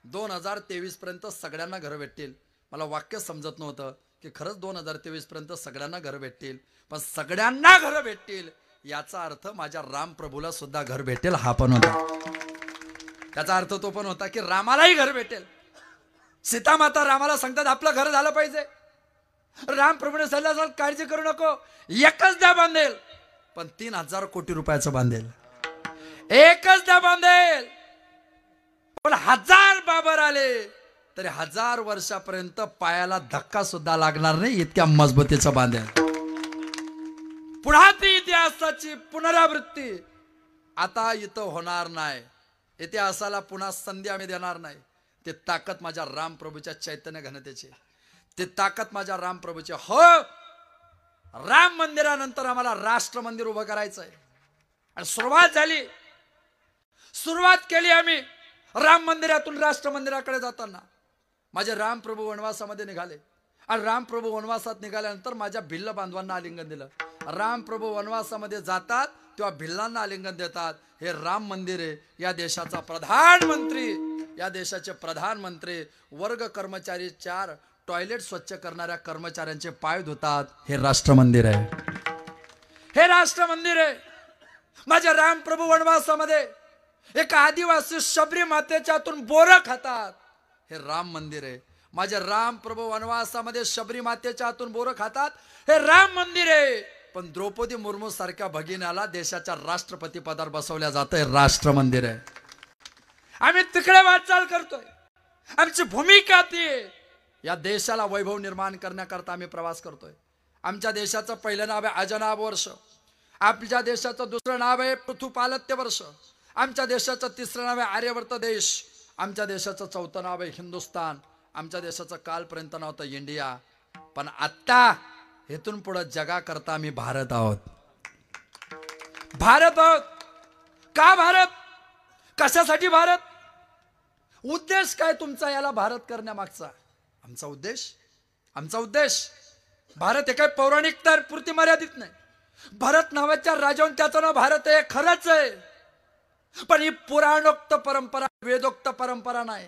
2023 पर्यंत सगळ्यांना घर भेटतील. मला वाक्य समजत नव्हतं की खरंच 2023 पर्यंत सगळ्यांना घर भेटतील, पण सगळ्यांना घर भेटतील याचा अर्थ माझ्या राम प्रभूला सुद्धा घर भेटेल हा पण होता. त्याचा अर्थ तो पण होता की रामालाही घर भेटेल. सीता माता रामाला सांगतात आपलं घर झालं पाहिजे. राम प्रभूने सांगितलं काळजी करू नको, एकच द्या बांधेल, पण 3000 कोटी रुपयाचं बांधेल. एकच द्या बांधेल, पण 1000 बाबर आले तरी 1000 वर्षापर्यंत पायाला धक्का सुद्धा लागणार नाही इतक्या मजबूतीचं बांधेल. पुन्हा ती इतिहासाची पुनरावृत्ती आता इथं होणार नाही. इतिहासाला पुन्हा संधी आम्ही देणार नाही. ते ताकद माझ्या राम प्रभूच्या चैतन्य घनतेची, ते ताकद माझ्या राम प्रभूची. हो, राम मंदिरानंतर आम्हाला राष्ट्र मंदिर उभं करायचं आहे आणि सुरुवात झाली. सुरुवात केली आम्ही राम मंदिरातून राष्ट्र मंदिराकडे जाताना. माझे राम प्रभू वनवासामध्ये निघाले आणि राम प्रभू वनवासात निघाल्यानंतर माझ्या भिल्ल बांधवांना आलिंगन दिलं. राम प्रभू वनवासामध्ये जातात तेव्हा भिल्लांना आलिंगन देतात. हे राम मंदिर आहे. या देशाचा प्रधानमंत्री, या देशाचे प्रधानमंत्री वर्ग कर्मचारी 4 टॉयलेट स्वच्छ करणाऱ्या कर्मचाऱ्यांचे पाय धुतात. हे राष्ट्र मंदिर आहे. हे राष्ट्र मंदिर आहे. माझ्या राम प्रभू वनवासामध्ये एक आदिवासी शबरी मातेच्या हातून बोरं खातात. हे राम मंदिर आहे. माझे राम प्रभू वनवासामध्ये शबरी मातेच्या हातून बोरं खातात, हे राम मंदिर आहे. पण द्रौपदी मुर्मू सारख्या भगिनीला देशाच्या राष्ट्रपती पदावर बसवल्या जात आहे, राष्ट्र मंदिर आहे. आम्ही तिकडे वाटचाल करतोय. आमची भूमिका ती आहे. या देशाला वैभव निर्माण करण्याकरता आम्ही प्रवास करतोय. आमच्या देशाचं पहिलं नाव आहे अजनाभ वर्ष. आपल्या देशाचं दुसरं नाव आहे पृथुपालत्य वर्ष. आमच्या देशाचं तिसरं नाव आहे आर्यवर्त देश. आमच्या देशाचं चौथं नाव आहे हिंदुस्तान. आमच्या देशाचं कालपर्यंत नाव होतं इंडिया. पण आत्ता इथून पुढे जगाकरता आम्ही भारत आहोत. भारत आहोत. का भारत? कशासाठी भारत? उद्देश काय तुमचा याला भारत करण्यामागचा? आमचा उद्देश भारत हे काय पौराणिकता पुरती मर्यादित नाही. भारत नावाच्या राजाहून त्याचं नाव भारत आहे, खरंच आहे. पण ही पुराणोक्त परंपरा, वेदोक्त परंपरा नाही.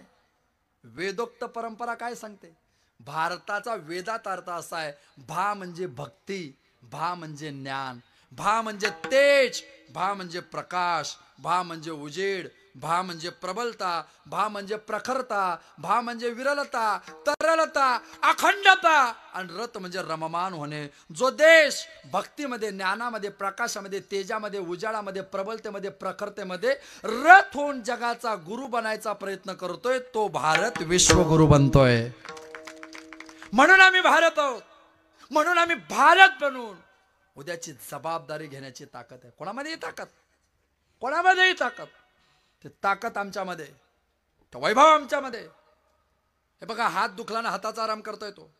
वेदोक्त परंपरा काय सांगते? भारताचा वेदात अर्थ असा आहे, भा म्हणजे भक्ती, भा म्हणजे ज्ञान, भा म्हणजे तेज, भा म्हणजे प्रकाश, भा म्हणजे उजेड, भा म्हणजे प्रबलता, भा म्हणजे प्रखरता, भा म्हणजे विरलता, तरलता, अखंडता, आणि रत म्हणजे रममान होणे. जो देश भक्तीमध्ये, ज्ञानामध्ये, प्रकाशामध्ये, तेजामध्ये, उजाळामध्ये, प्रबलतेमध्ये, प्रखरतेमध्ये रथ होऊन जगाचा गुरु बनायचा प्रयत्न करतोय, तो भारत विश्वगुरु बनतोय. म्हणून आम्ही भारत आहोत. म्हणून आम्ही भारत बनून उद्याची जबाबदारी घेण्याची ताकद आहे. कोणामध्येही ताकद, कोणामध्येही ताकद. ते ताकद आमच्यामध्ये, तो वैभव आमच्यामध्ये. हे बघा, हात दुखला ना हाताचा आराम करता येतो,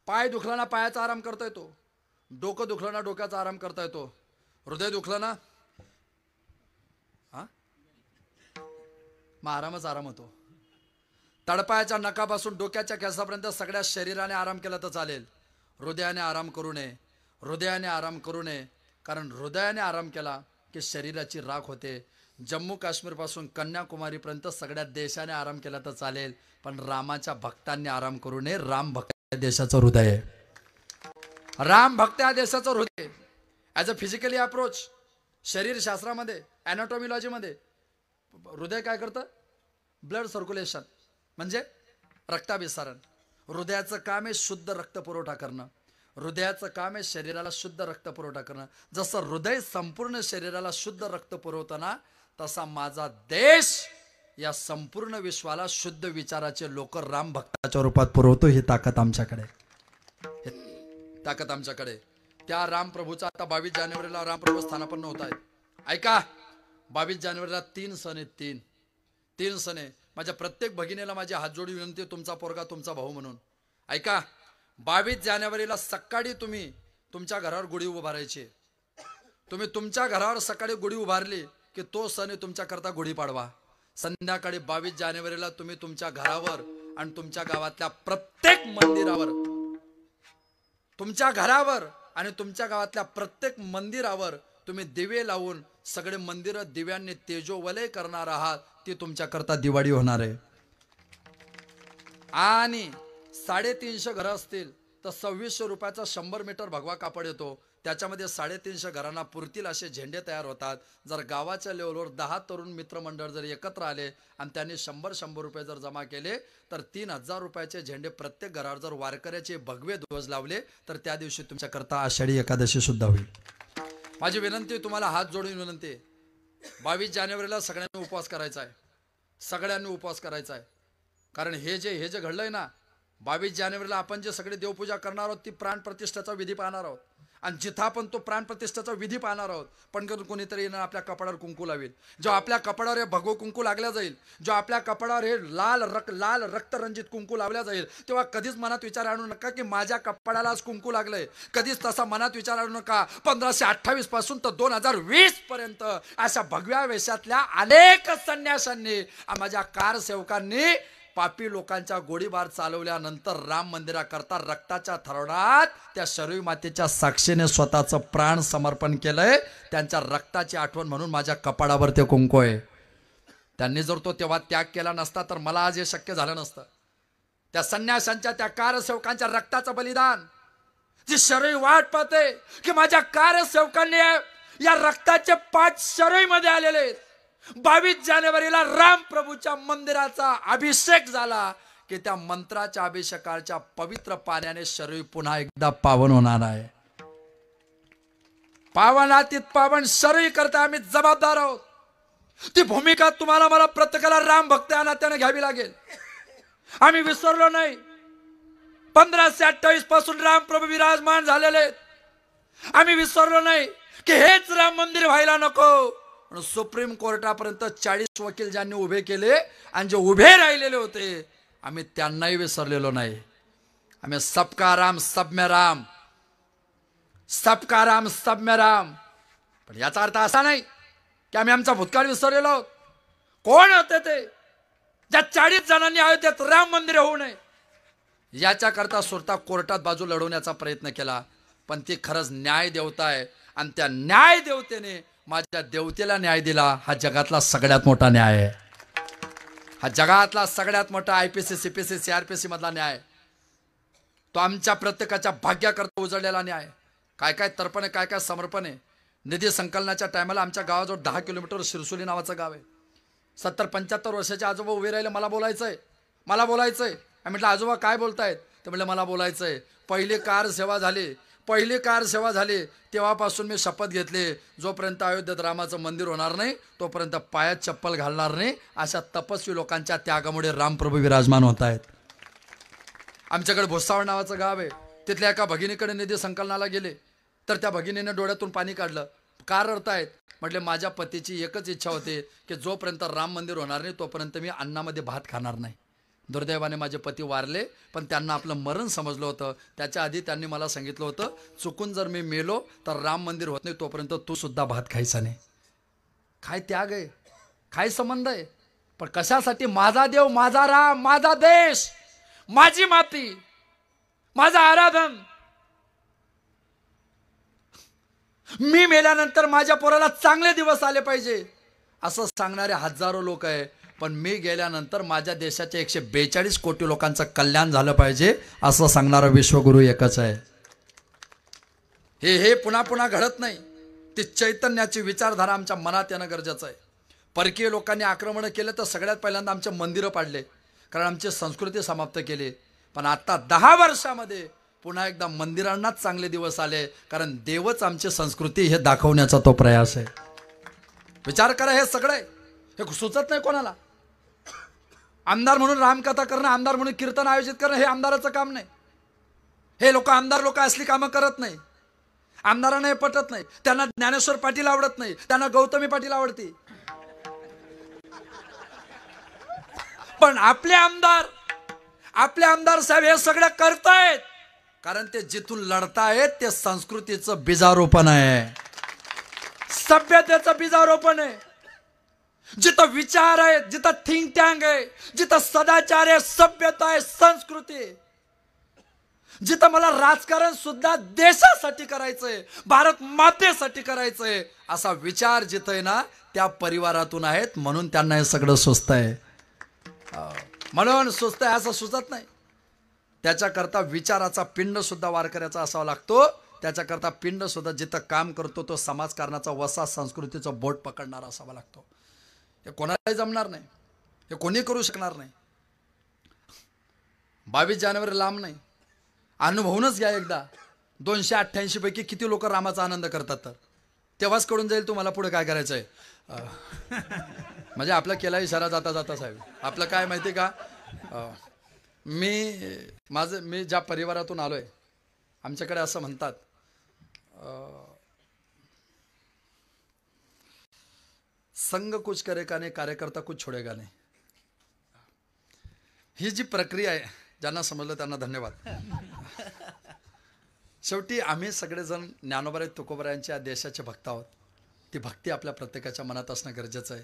पाय दुखला ना पायाचा आराम करता येतो, डोकं दुखलं ना डोक्याचा आराम करता येतो, हृदय दुखलं ना मग आराम होतो. तळपायाच्या नखापासून डोक्याच्या केसापर्यंत सगळ्या शरीराने आराम केला तर चालेल. हृदयाने आराम करू नये. हृदयाने आराम करू नये, कारण हृदयाने आराम केला की शरीराची राख होते. जम्मू काश्मीर पासून कन्याकुमारीपर्यंत सगळ्या देशाने आराम केला तर चालेल, पण रामाच्या भक्तांनी आराम करू नये. राम भक्त या देशाचं हृदय आहे. राम भक्त या देशाचं हृदय. ॲज अ फिजिकली अप्रोच, शरीरशास्त्रामध्ये, ॲनाटॉमीलॉजीमध्ये हृदय काय करतं? ब्लड सर्क्युलेशन म्हणजे रक्ताभिसरण. हृदयाचं काम आहे शुद्ध रक्त पुरवठा करणं. हृदयाचं काम आहे शरीराला शुद्ध रक्त पुरवठा करणं. जसं हृदय संपूर्ण शरीराला शुद्ध रक्त पुरवताना, तसा माझा देश या संपूर्ण विश्वाला शुद्ध विचाराचे लोक राम भक्ताच्या रूपात पुरवतो. ही ताकद आमच्याकडे, ताकद आमच्याकडे. त्या रामप्रभूचा आता 22 जानेवारीला रामप्रभू स्थानापन्न होत आहेत. ऐका, 22 जानेवारीला 3 सण आहेत. तीन सण आहे. माझ्या प्रत्येक भगिनीला माझी हात जोडी विनंती, तुमचा पोरगा तुमचा भाऊ म्हणून. ऐका, 22 जानेवारीला सकाळी तुम्ही तुमच्या घरावर गुढी उभारायची. तुम्ही तुमच्या घरावर सकाळी गुढी उभारली की तो सण आहे तुमच्याकरता गुढीपाडवा. संध्याकाळी 22 जानेवारीला तुम्ही तुमच्या घरावर आणि तुमच्या गावातल्या प्रत्येक मंदिरावर, तुमच्या घरावर आणि तुमच्या गावातल्या प्रत्येक मंदिरावर तुम्ही दिवे लावून सगळे मंदिर दिव्यांनी तेजोवलय करणार आहात. ती तुमच्याकरता दिवाळी होणार आहे. आणि 350 घरं असतील तर 2600 रुपयाचा 100 मीटर भगवा कापड येतो. त्याच्यामध्ये 350 घरांना पुरतील असे झेंडे तयार होतात. जर गावाच्या लेवलवर 10 तरुण मित्रमंडळ जर एकत्र आले आणि त्यांनी 100 रुपये जर जमा केले तर 3000 रुपयाचे झेंडे प्रत्येक घरावर जर वारकऱ्याचे भगवे ध्वज लावले तर त्या दिवशी तुमच्याकरता आषाढी एकादशी सुद्धा होईल. माझी विनंती, तुम्हाला हात जोडून विनंती, 22 जानेवारीला सगळ्यांनी उपवास करायचा आहे. सगळ्यांनी उपवास करायचा आहे. कारण हे जे घडलंय ना, 22 जानेवारीला आपण जे सगळे देवपूजा करणार आहोत ती प्राणप्रतिष्ठाचा विधी पाहणार आहोत. आणि जिथं आपण तो प्राणप्रतिष्ठाचा विधी पाहणार आहोत, पण कोणीतरी येणार आपल्या कपाळावर कुंकू लावेल. जो आपल्या कपाळावर हे भगवं कुंकू लागल्या जाईल, जो आपल्या कपाळावर हे लाल रक्तरंजित कुंकू लावल्या जाईल, तेव्हा कधीच मनात विचार आणू नका की माझ्या कपाळाला आज कुंकू लागलंय. कधीच तसा मनात विचार आणू नका. 1528 पासून तर 2020 पर्यंत अशा भगव्या वेशातल्या अनेक संन्याशांनी, माझ्या कारसेवकांनी पापी लोकांच्या गोळीबार चालवल्यानंतर राम मंदिराकरता रक्ताच्या थरोडात त्या शरयू मातेच्या साक्षीने स्वतःचं प्राण समर्पण केलंय. त्यांच्या रक्ताची आठवण म्हणून माझ्या कपाळावर ते कुंकू आहे. त्यांनी जर तो तेव्हा त्याग केला नसता तर मला आज हे शक्य झालं नसतं. त्या संन्याशांच्या, त्या कारसेवकांच्या रक्ताचं बलिदान, जी शरयू वाट पाहते की माझ्या कारसेवकांनी या रक्ताचे पाठ शरयूमध्ये आलेले. 22 जानेवारीला राम प्रभूच्या मंदिराचा अभिषेक झाला. की त्या मंत्राच्या अभिषेकाच्या पवित्र पाण्याने शरीर पुन्हा एकदा पावन होणार आहे. पावनातीत पावन शरीर करता आम्ही जबाबदार आहोत. ती भूमिका तुम्हाला मला प्रत्येकाला राम भक्त या नात्याने घ्यावी लागेल. आम्ही विसरलो नाही. 1528 पासून रामप्रभू विराजमान झालेले आहेत. आम्ही विसरलो नाही की हेच राम मंदिर व्हायला नको. सुप्रीम कोर्टापर्यंत 40 वकील ज्यांनी उभे केले आणि जे उभे राहिलेले होते आम्ही त्यांनाही विसरलेलो नाही. आम्ही सबका राम सब में राम, सबका राम सब में राम. पण याचा अर्थ असा नाही की आम्ही आमचा भूतकाळ विसरलेलो आहोत. कोण होते ते ज्या 40 जणांनी अयोध्येत राम मंदिर होऊ नये याच्याकरता स्वतः कोर्टात बाजू लढवण्याचा प्रयत्न केला. पण ती खरंच न्याय देवता आहे आणि त्या न्याय देवतेने माझ्या देवतेला न्याय दिला. हा जगातला सगळ्यात मोठा न्याय आहे. हा जगातला सगळ्यात मोठा IPC CPC CRPC मधला न्याय. तो आमच्या प्रत्येकाच्या भाग्याकरता उजळलेला न्याय. काय काय तर्पण आहे, काय काय समर्पण आहे. निधी संकलनाच्या टायमाला आमच्या गावाजवळ 10 किलोमीटर शिरसोली नावाचं गाव आहे. 70-75 वर्षाचे आजोबा उभे राहिले. मला बोलायचंय, मला बोलायचंय. मी म्हटलं आजोबा काय बोलतायत? ते म्हटलं मला बोलायचंय. पहिली कार सेवा झाली तेव्हापासून मी शपथ घेतली जोपर्यंत अयोध्येत रामाचं मंदिर होणार नाही तोपर्यंत पायात चप्पल घालणार नाही. अशा तपस्वी लोकांच्या त्यागामुळे रामप्रभू विराजमान होत आहेत. आमच्याकडे भुसावळ नावाचं गाव आहे. तिथल्या एका भगिनीकडे निधी संकलनाला गेले तर त्या भगिनीने डोळ्यातून पाणी काढलं. का रडतायत? म्हटले माझ्या पतीची एकच इच्छा होती की जोपर्यंत राम मंदिर होणार नाही तोपर्यंत मी अन्नामध्ये भात खाणार नाही. दुर्दैवाने माझे पती वारले पण त्यांना आपलं मरण समजलं होतं. त्याच्या आधी त्यांनी मला सांगितलं होतं चुकून जर मी मेलो तर राम मंदिर होत नाही तोपर्यंत तू सुद्धा भात खायचा नाही. काय त्याग आहे, काय संबंध आहे. पण कशासाठी? माझा देव, माझा राम, माझा देश, माझी माती, माझं आराधन. मी मेल्यानंतर माझ्या पोराला चांगले दिवस आले पाहिजे असं सांगणारे हजारो लोक आहे. पण मी गेल्यानंतर माझ्या देशाच्या 142 कोटी लोकांचं कल्याण झालं पाहिजे असं सांगणारा विश्वगुरु एकच आहे. हे पुन्हा पुन्हा घडत नाही. ती चैतन्याची विचारधारा आमच्या मनात येणं गरजेचं आहे. परकीय लोकांनी आक्रमण केलं तर सगळ्यात पहिल्यांदा आमचे मंदिरं पाडले कारण आमची संस्कृती समाप्त केली. पण आता 10 वर्षामध्ये पुन्हा एकदा मंदिरांनाच चांगले दिवस आले कारण देवच आमची संस्कृती हे दाखवण्याचा तो प्रयास आहे. विचार करा. हे सगळं हे सुचत नाही कोणाला. आमदार म्हणून रामकथा करणं, आमदार म्हणून कीर्तन आयोजित करणं हे आमदाराचं काम नाही. हे आमदार लोक असली कामं करत नाही. आमदारांना हे पटत नाही. त्यांना ज्ञानेश्वर पाटील आवडत नाही, त्यांना गौतमी पाटील आवडती. पण आपले आमदार साहेब हे सगळं करतायत कारण ते जिथून लढतायत ते संस्कृतीचं बीजारोपण आहे, सभ्यतेचं बीजारोपण आहे. जिथं विचार आहे, जिथं थिंक टँक आहे, जिथं सदाचार आहे, सभ्यता आहे, संस्कृती आहे, जिथं मला राजकारण सुद्धा देशासाठी करायचंय, भारत मातेसाठी करायचंय असा विचार जिथं आहे ना त्या परिवारातून आहेत. म्हणून त्यांना हे सगळं सुचत आहे. म्हणून सुचत आहे असं सुचत नाही. त्याच्याकरता विचाराचा पिंड सुद्धा वारकऱ्याचा असावा लागतो. त्याच्याकरता पिंड सुद्धा जिथं काम करतो तो समाजकारणाचा वसा संस्कृतीचं बोट पकडणारा असावा लागतो. हे कोणालाही जमणार नाही. हे कोणी करू शकणार नाही. 22 जानेवारी लांब नाही. अनुभवूनच घ्या एकदा. 288 पैकी किती लोक रामाचा आनंद करतात तर तेव्हाच कळून जाईल तुम्हाला पुढे काय करायचं आहे. म्हणजे आपला केला इशारा जाता जाता साहेब. आपलं काय माहिती का, मी ज्या परिवारातून आलोय आमच्याकडे असं म्हणतात संघ कुछ करेगा नाही, कार्यकर्ता कुछ छोडेगा नाही. ही जी प्रक्रिया आहे ज्यांना समजलं त्यांना धन्यवाद. शेवटी आम्ही सगळेजण ज्ञानोबा तुकोबरायांच्या देशाचे भक्त आहोत. ती भक्ती आपल्या प्रत्येकाच्या मनात असणं गरजेचं आहे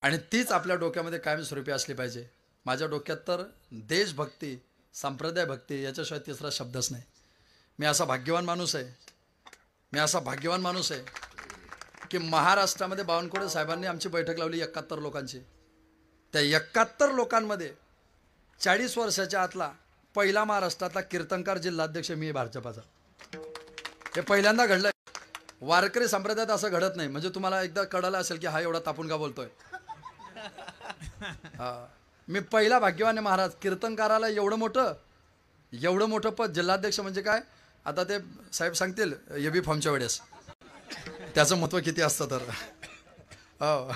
आणि तीच आपल्या डोक्यामध्ये कायमस्वरूपी असली पाहिजे. माझ्या डोक्यात तर देशभक्ती, संप्रदाय भक्ती याच्याशिवाय तिसरा शब्दच नाही. मी असा भाग्यवान माणूस आहे की महाराष्ट्रामध्ये बावनकुळे साहेबांनी आमची बैठक लावली 71 लोकांची. त्या 71 लोकांमध्ये 40 वर्षाच्या आतला पहिला महाराष्ट्रातला कीर्तनकार जिल्हाध्यक्ष मी भाजपाचा. हे पहिल्यांदा घडलंय. वारकरी संप्रदायात असं घडत नाही. म्हणजे तुम्हाला एकदा कळलं असेल की हा एवढा तापून का बोलतोय. मी पहिला भाग्यवान आहे महाराज. कीर्तनकाराला एवढं मोठं पद, जिल्हाध्यक्ष म्हणजे काय, आता ते साहेब सांगतील एबी फॉर्मच्या वेळेस त्याचं महत्त्व किती असतं तर. हो,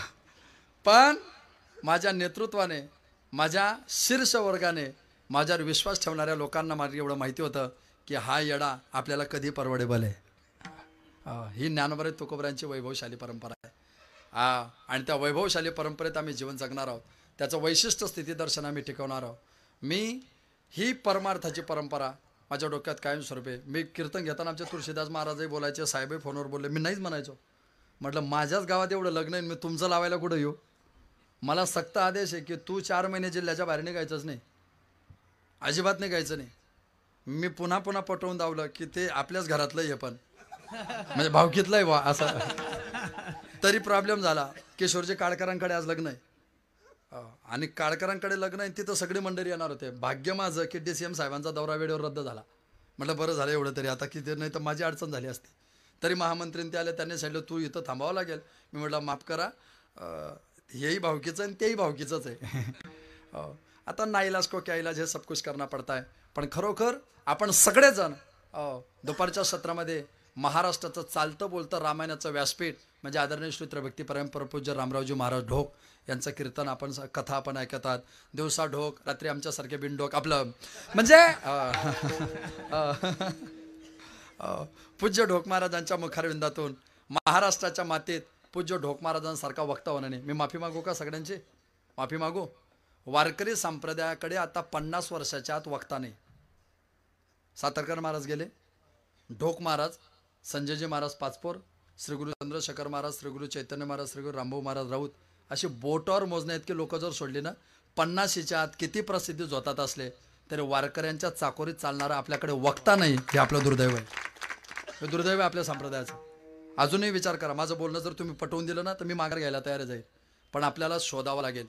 पण माझ्या नेतृत्वाने, माझ्या शीर्ष वर्गाने, माझ्यावर विश्वास ठेवणाऱ्या लोकांना मला एवढं माहिती होतं की हा येडा आपल्याला कधी परवडेबल आहे. ही ज्ञानोबा तुकोबरांची वैभवशाली परंपरा आहे. आणि त्या वैभवशाली परंपरेत आम्ही जीवन जगणार आहोत. त्याचं वैशिष्ट्य स्थितीदर्शन आम्ही टिकवणार आहोत. मी ही परमार्थाची परंपरा माझ्या डोक्यात कायमस्वरूपी. मी कीर्तन घेताना आमचे तुळशीदास महाराजही बोलायचे, साहेबही फोनवर बोलले, मी नाहीच म्हणायचो. म्हटलं माझ्याच गावात एवढं लग्न आहे, मी तुमचं लावायला कुठं येऊ. मला सक्त आदेश आहे की तू 4 महिने जिल्ह्याच्या बाहेर निघायचंच नाही, अजिबात निघायचं नाही. मी पुन्हा पटवून दावलं की ते आपल्याच घरातलं आहे, पण म्हणजे भावकीतलं आहे बा असं. तरी प्रॉब्लेम झाला. किशोरजी काळकरांकडे आज लग्न आहे, आणि काळकरांकडे लग्न आहे, तिथं सगळी मंडळी येणार होते. भाग्य माझं की DCM साहेबांचा दौरा वेळेवर रद्द झाला. म्हटलं बरं झालं एवढं तरी, आता किती नाही तर माझी अडचण झाली असती. तरी महामंत्रीने ते आले, त्यांनी सांगितलं तू इथं थांबावं लागेल. मी म्हटलं माफ करा, हेही भावकीचं आणि तेही भावकीचंच आहे. आता नाईलाज को क्या इलाज, हे सब कुछ करना पडता है. पण खरोखर आपण सगळेजण दुपारच्या सत्रामध्ये महाराष्ट्राचं चालतं बोलतं रामायणाचं व्यासपीठ म्हणजे आदरणीय श्री त्रिभक्ती परमपूज्य रामरावजी महाराज ढोक यांचं कीर्तन आपण, कथा आपण ऐकतात. दिवसा ढोक, रात्री आमच्यासारखे बिनढोक. आपलं म्हणजे पूज्य ढोक महाराजांच्या मुखारविंदातून महाराष्ट्राच्या मातीत पूज्य ढोक महाराजांसारखा वक्ता होणार नाही. मी माफी मागू का सगळ्यांची? माफी मागू. वारकरी संप्रदायाकडे आता 50 वर्षाच्या आत वक्ता नाही. सातारकर महाराज गेले, ढोक महाराज, संजयजी महाराज पाचपोर, श्री गुरु चंद्रशेखर महाराज, श्री गुरु चैतन्य महाराज, श्री गुरु रामभाऊ महाराज राऊत, अशी बोटावर मोजण्या इतकी लोक जर सोडली ना, 50च्या आत किती प्रसिद्धी जोतात असले तरी वारकऱ्यांच्या चाकोरीत चालणारा आपल्याकडे वक्ता नाही. हे आपलं दुर्दैव आहे. हे दुर्दैव आहे आपल्या संप्रदायाचं. अजूनही विचार करा. माझं बोलणं जर तुम्ही पटवून दिलं ना तर मी माघार घ्यायला तयार जाईल, पण आपल्याला शोधावं लागेल.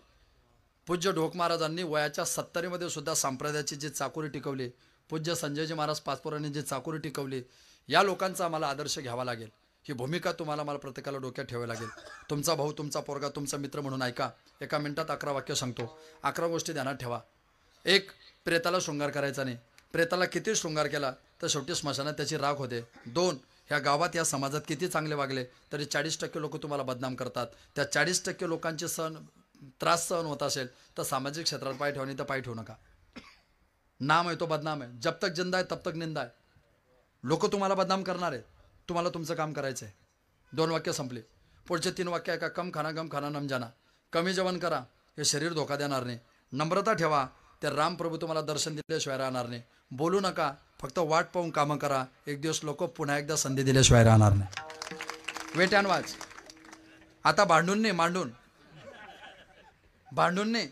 पूज्य ढोक महाराजांनी वयाच्या 70मध्ये सुद्धा संप्रदायाची जी चाकोरी टिकवली, पूज्य संजयजी महाराज पाचपोरांनी जी चाकोरी टिकवली, या लोकांचा आम्हाला आदर्श घ्यावा लागेल. ही भूमिका तुम्हाला मला प्रत्येकाला डोक्यात ठेवावी लागेल. तुमचा भाऊ, तुमचा पोरगा, तुमचा मित्र म्हणून ऐका. एका मिनिटात 11 वाक्य सांगतो. 11 गोष्टी ध्यानात ठेवा. 1, प्रेताला शृंगार करायचा नाही. प्रेताला किती शृंगार केला तर शेवटी स्मशानात त्याची राख होते. 2, ह्या गावात, या समाजात किती चांगले वागले तरी 40% लोक तुम्हाला बदनाम करतात. त्या 40% लोकांचे त्रास सहन होत असेल तर सामाजिक क्षेत्रात पाय ठेवा, नाही तर पाय ठेवू नका. नाम आहे तो बदनाम आहे. जब तक जिंदा आहे तब तक निंदा आहे. लोक तुम्हाला बदनाम करणार आहेत, तुम्हाला तुमचं काम करायचं आहे. 2 वाक्य संपली. पुढचे 3 वाक्य आहे का, कम खाना नम जाना. कमी जेवण करा, हे शरीर धोका देणार नाही. नम्रता ठेवा, ते रामप्रभू तुम्हाला दर्शन दिल्याशिवाय राहणार नाही. बोलू नका, फक्त वाट पाहून कामं करा. एक दिवस लोक पुन्हा एकदा संधी दिल्याशिवाय राहणार नाही. Wait and watch. आता भांडून नाही, मांडून. भांडून नाही,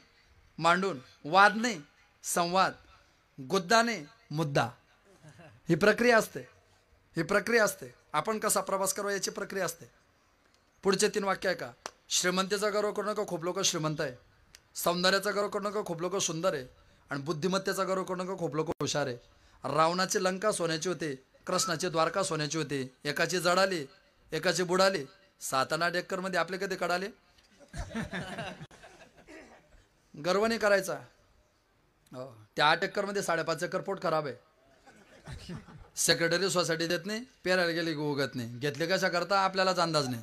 मांडून. वाद नाही, संवाद. गुद्दा नाही, मुद्दा. ही प्रक्रिया असते, ही प्रक्रिया असते. आपण कसा प्रवास करावा याची प्रक्रिया असते. पुढचे 3 वाक्य आहे का, श्रीमंतीचा गर्व करू नका, खूप लोक श्रीमंत आहे. सौंदर्याचा गर्व करू नका, खूप लोक सुंदर आहे. आणि बुद्धिमत्तेचा गर्व करू नका, खूप लोक हुशार आहे. रावणाची लंका सोन्याची होती, कृष्णाची द्वारका सोन्याची होती. एकाची जडाली, एकाची बुडाली. 7 आणि 8 एकरमध्ये आपले कधी कडाले. गर्व नाही करायचा. त्या 8 एकरमध्ये 5.5 एकर पोट खराब आहे. सेक्रेटरी सोसायटी देत नाही, पेरायला गेली की उगत नाही. घेतले कशा करता आपल्यालाच अंदाज नाही.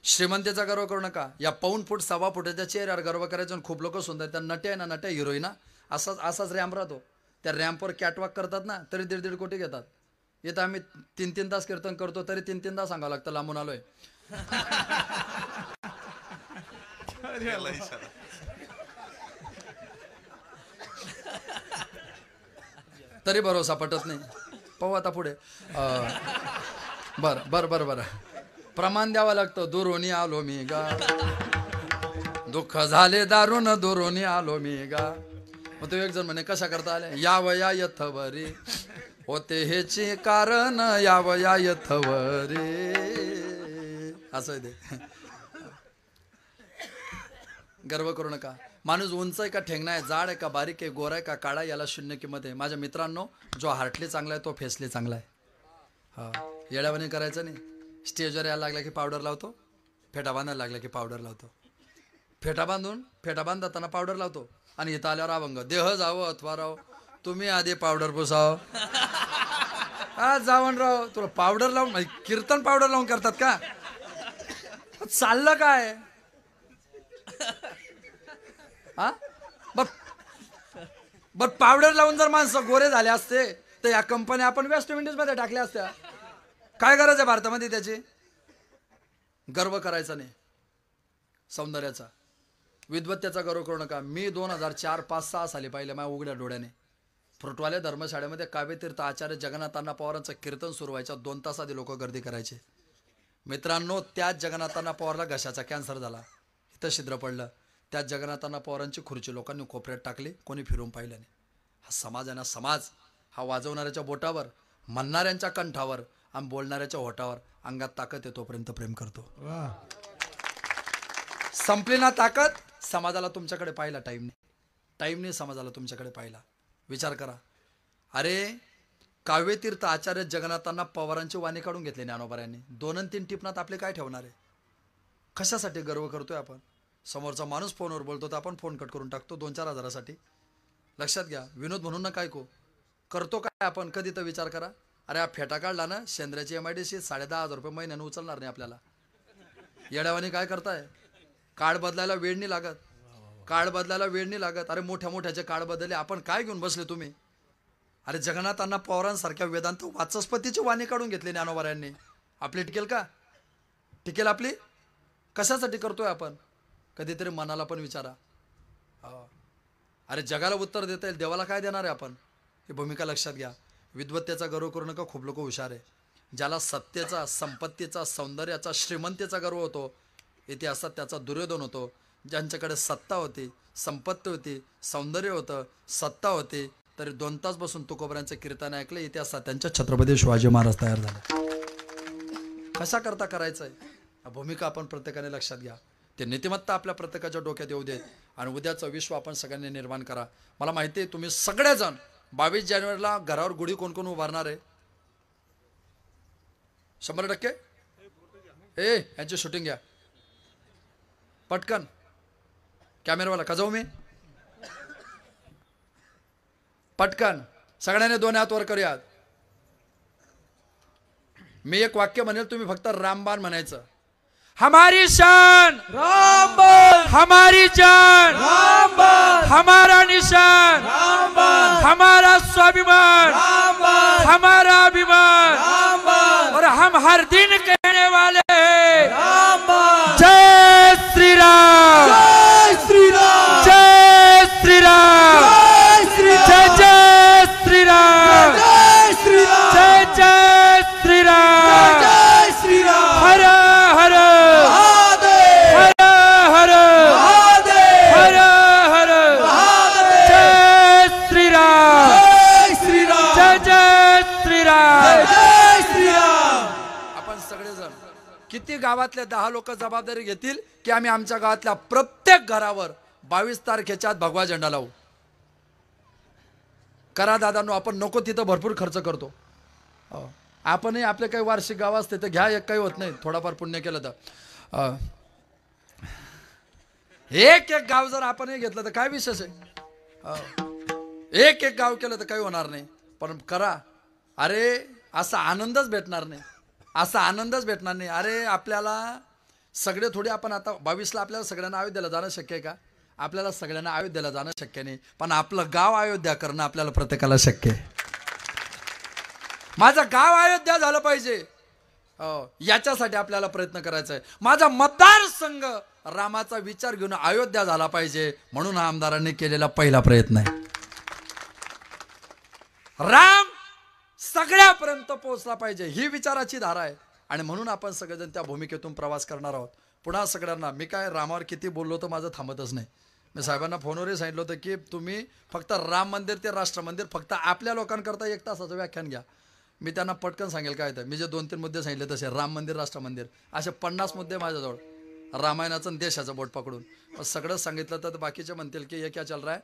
श्रीमंतीचा गर्व करू नका. या 1.5 फूट 1.25 फुटाच्या चेहऱ्यावर गर्व करायचं. आणि खूप लोक सुंदर. त्या नट्या आहे ना, नट्या हिरोईना, असाच रॅम्प राहतो. त्या रॅम्पवर कॅटवॉक करतात ना, तरी 1.5 कोटी घेतात. इथं आम्ही 3 तास कीर्तन करतो तरी 3 तास सांगावं लागतं लांबून आलोय. तरी भरोसा पटत नाही. पाहू आता पुढे. बरं प्रमाण द्यावं लागतं. दुरोनी आलो मी गा, दुःख झाले दारुण, दुरोनी आलो मी गा. मग तो एक जण म्हणे कशा करता आले, यावया यथवरी होते हेची कारण, यावया यथवरी. असं आहे ते. गर्व करू नका. माणूस उंच आहे का ठेंगणा आहे, जाड आहे का बारीक आहे, गोरा आहे का काळा, याला शून्य किंमत आहे. माझ्या मित्रांनो, जो हार्टली चांगला आहे तो फेसली चांगला आहे. हा, येड्यावानी करायचं नाही. स्टेजवर यायला लागला की पावडर लावतो, फेटा बांधायला लागला की पावडर लावतो. फेटा बांधताना पावडर लावतो आणि इथं आल्यावर अभंग देह जावं अथवा राव तुम्ही आधी पावडर पुसाव. हा जावण राव तुला पावडर लावून म्हणजे कीर्तन पावडर लावून करतात का? चाललं काय? हा बर पावडर लावून जर माणसं गोरे झाले असते तर या कंपन्या आपण वेस्ट इंडिज मध्ये टाकल्या असत्या. काय गरज आहे भारतामध्ये त्याची? गर्व करायचा नाही सौंदर्याचा, विद्वत्तेचा गर्व करू नका. मी 2004, 5, 6 साली पाहिले माझ्या उघड्या डोळ्याने फ्रुटवाल्या धर्मशाळेमध्ये काव्यतीर्थ आचार्य जगन्नाथांना पवारांचं कीर्तन सुरू व्हायच्या 2 तास आधी लोक गर्दी करायचे. मित्रांनो, त्याच जगन्नाथांना पवारला घशाचा कॅन्सर झाला, इथं छिद्र पडलं. त्याच जगन्नाथांना पवारांची खुर्ची लोकांनी कोपऱ्यात टाकली, कोणी फिरून पाहिलं नाही. हा समाज आहे ना समाज, हा वाजवणाऱ्याच्या बोटावर, म्हणणाऱ्यांच्या कंठावर आणि बोलणाऱ्याच्या होठावर अंगात ताकद आहे तोपर्यंत प्रेम करतो. संपली ना ताकद, समाजाला तुमच्याकडे पाहिला टाईमने समाजाला तुमच्याकडे पाहिला. विचार करा. अरे काव्यतीर्थ आचार्य जगन्नाथांना पवारांची वाणी काढून घेतली ज्ञानोबाऱ्यांनी. 2 आणि 3 टिपणात आपले काय ठेवणार आहे? कशासाठी गर्व करतोय आपण? समोरचा माणूस फोनवर बोलतो तर आपण फोन कट करून टाकतो 2-4 हजारासाठी. लक्षात घ्या, विनोद म्हणून ना काय करतो काय आपण? कधी तर विचार करा. अरे हा फेटा काढला ना शेंद्राची MIDC 10,500 रुपये महिन्याने उचलणार नाही आपल्याला. येड्यावानी काय करताय? कार्ड बदलायला वेळ नाही लागत. अरे मोठ्या मोठ्याचे कार्ड बदलले, आपण काय घेऊन बसले तुम्ही? अरे जगन्नाथांना पवारांसारख्या वेदांत वाचस्पतीची वाणी काढून घेतली ज्ञानोबाऱ्यांनी. आपली टिकेल आपली? कशासाठी करतोय आपण? कधीतरी मनाला पण विचारा. अरे जगाला उत्तर देता येईल, देवाला काय देणार आहे आपण? ही भूमिका लक्षात घ्या. विद्वत्तेचा गर्व करू नका. खूप लोक हुशार आहे. ज्याला सत्तेचा, संपत्तीचा, सौंदर्याचा, श्रीमंतीचा गर्व होतो, इतिहासात त्याचा दुर्योधन होतो. ज्यांच्याकडे सत्ता होती, संपत्ती होती, सौंदर्य होतं, सत्ता होती, तरी 2 तास बसून तुकोबऱ्यांचं कीर्तन ऐकलं, इतिहासात त्यांच्या छत्रपती शिवाजी महाराज तयार झाले. कशा करता करायचंय? भूमिका आपण प्रत्येकाने लक्षात घ्या. ते नीतिमत्ता आपल्या प्रत्येकाच्या डोक्यात येऊ देत आणि उद्याचं विश्व आपण सगळ्यांनी निर्माण करा. मला माहिती आहे तुम्ही सगळेजण 22 जानेवारीला घरावर गुढी कोण कोण उभारणार आहे? 100%. यांची शूटिंग घ्या पटकन. कॅमेरावाला का जाऊ मी? पटकन सगळ्यांनी 2 हात वर करूयात. मी एक वाक्य म्हणेल, तुम्ही फक्त रामबाण म्हणायचं. हमारी शान रामबाण, हमारी जान रामबाण, हमारा निशान रामबाण, हमारा स्वाभिमान रामबाण, हमारा अभिमान रामबाण, और हम हर दिन कहने वाले हैं रामबाण. जय श्री राम, जय श्रीराम, जय श्री राम, जय श्रीराम, जय श्री राम, जय श्रीराम, जय श्री राम, जय श्रीराम. हर हर महादेव, हर हर महादेव, हर हर महादेव. जय श्री राम, जय श्रीराम, जय श्री राम. जय श्रीराम. आपण सगळेजण किती गावातले 10 लोक जबाबदारी घेतील की आम्ही आमच्या गावातल्या प्रत्येक घरावर 22 तारखेच्या आत भगवा झेंडा लावू? करा दादांनो. आपण नको तिथं भरपूर खर्च करतो. आपणही आपले काही वार्षिक गाव असते तर घ्या, एक काही होत नाही, थोडाफार पुण्य केलं तर. एक गाव जर आपणही घेतलं तर काय विशेष आहे? एक गाव केलं तर काही होणार नाही, पण करा. अरे असा आनंदच भेटणार नाही. अरे आपल्याला सगळे थोडे, आपण आता 22ला आपल्याला सगळ्यांना अयोध्येला जाणं शक्य आहे का? आपल्याला सगळ्यांना अयोध्येला जाणं शक्य नाही, पण आपलं गाव अयोध्या करणं आपल्याला प्रत्येकाला शक्य आहे. माझं गाव अयोध्या झालं पाहिजे, याच्यासाठी आपल्याला प्रयत्न करायचा आहे. माझा मतदारसंघ रामाचा विचार घेऊन अयोध्या झाला पाहिजे, म्हणून हा आमदारांनी केलेला पहिला प्रयत्न आहे. राम सगळ्यापर्यंत पोहोचला पाहिजे, ही विचाराची धारा आहे. आणि म्हणून आपण सगळेजण त्या भूमिकेतून प्रवास करणार आहोत. पुन्हा सगळ्यांना मी काय रामावर किती बोललो तर माझं थांबतच नाही. मी साहेबांना फोनवरही सांगितलं होतं की तुम्ही फक्त राम मंदिर ते राष्ट्र मंदिर फक्त आपल्या लोकांकरता 1 तासाचं व्याख्यान घ्या. मी त्यांना पटकन सांगेल काय तर. मी जे 2-3 मुद्दे सांगितले तसे राम मंदिर, राष्ट्र मंदिर, असे 50 मुद्दे माझ्याजवळ, रामायणाचं देशाचं बोट पकडून सगळं सांगितलं तर बाकीचे म्हणतील की हे क्या चल रहा है.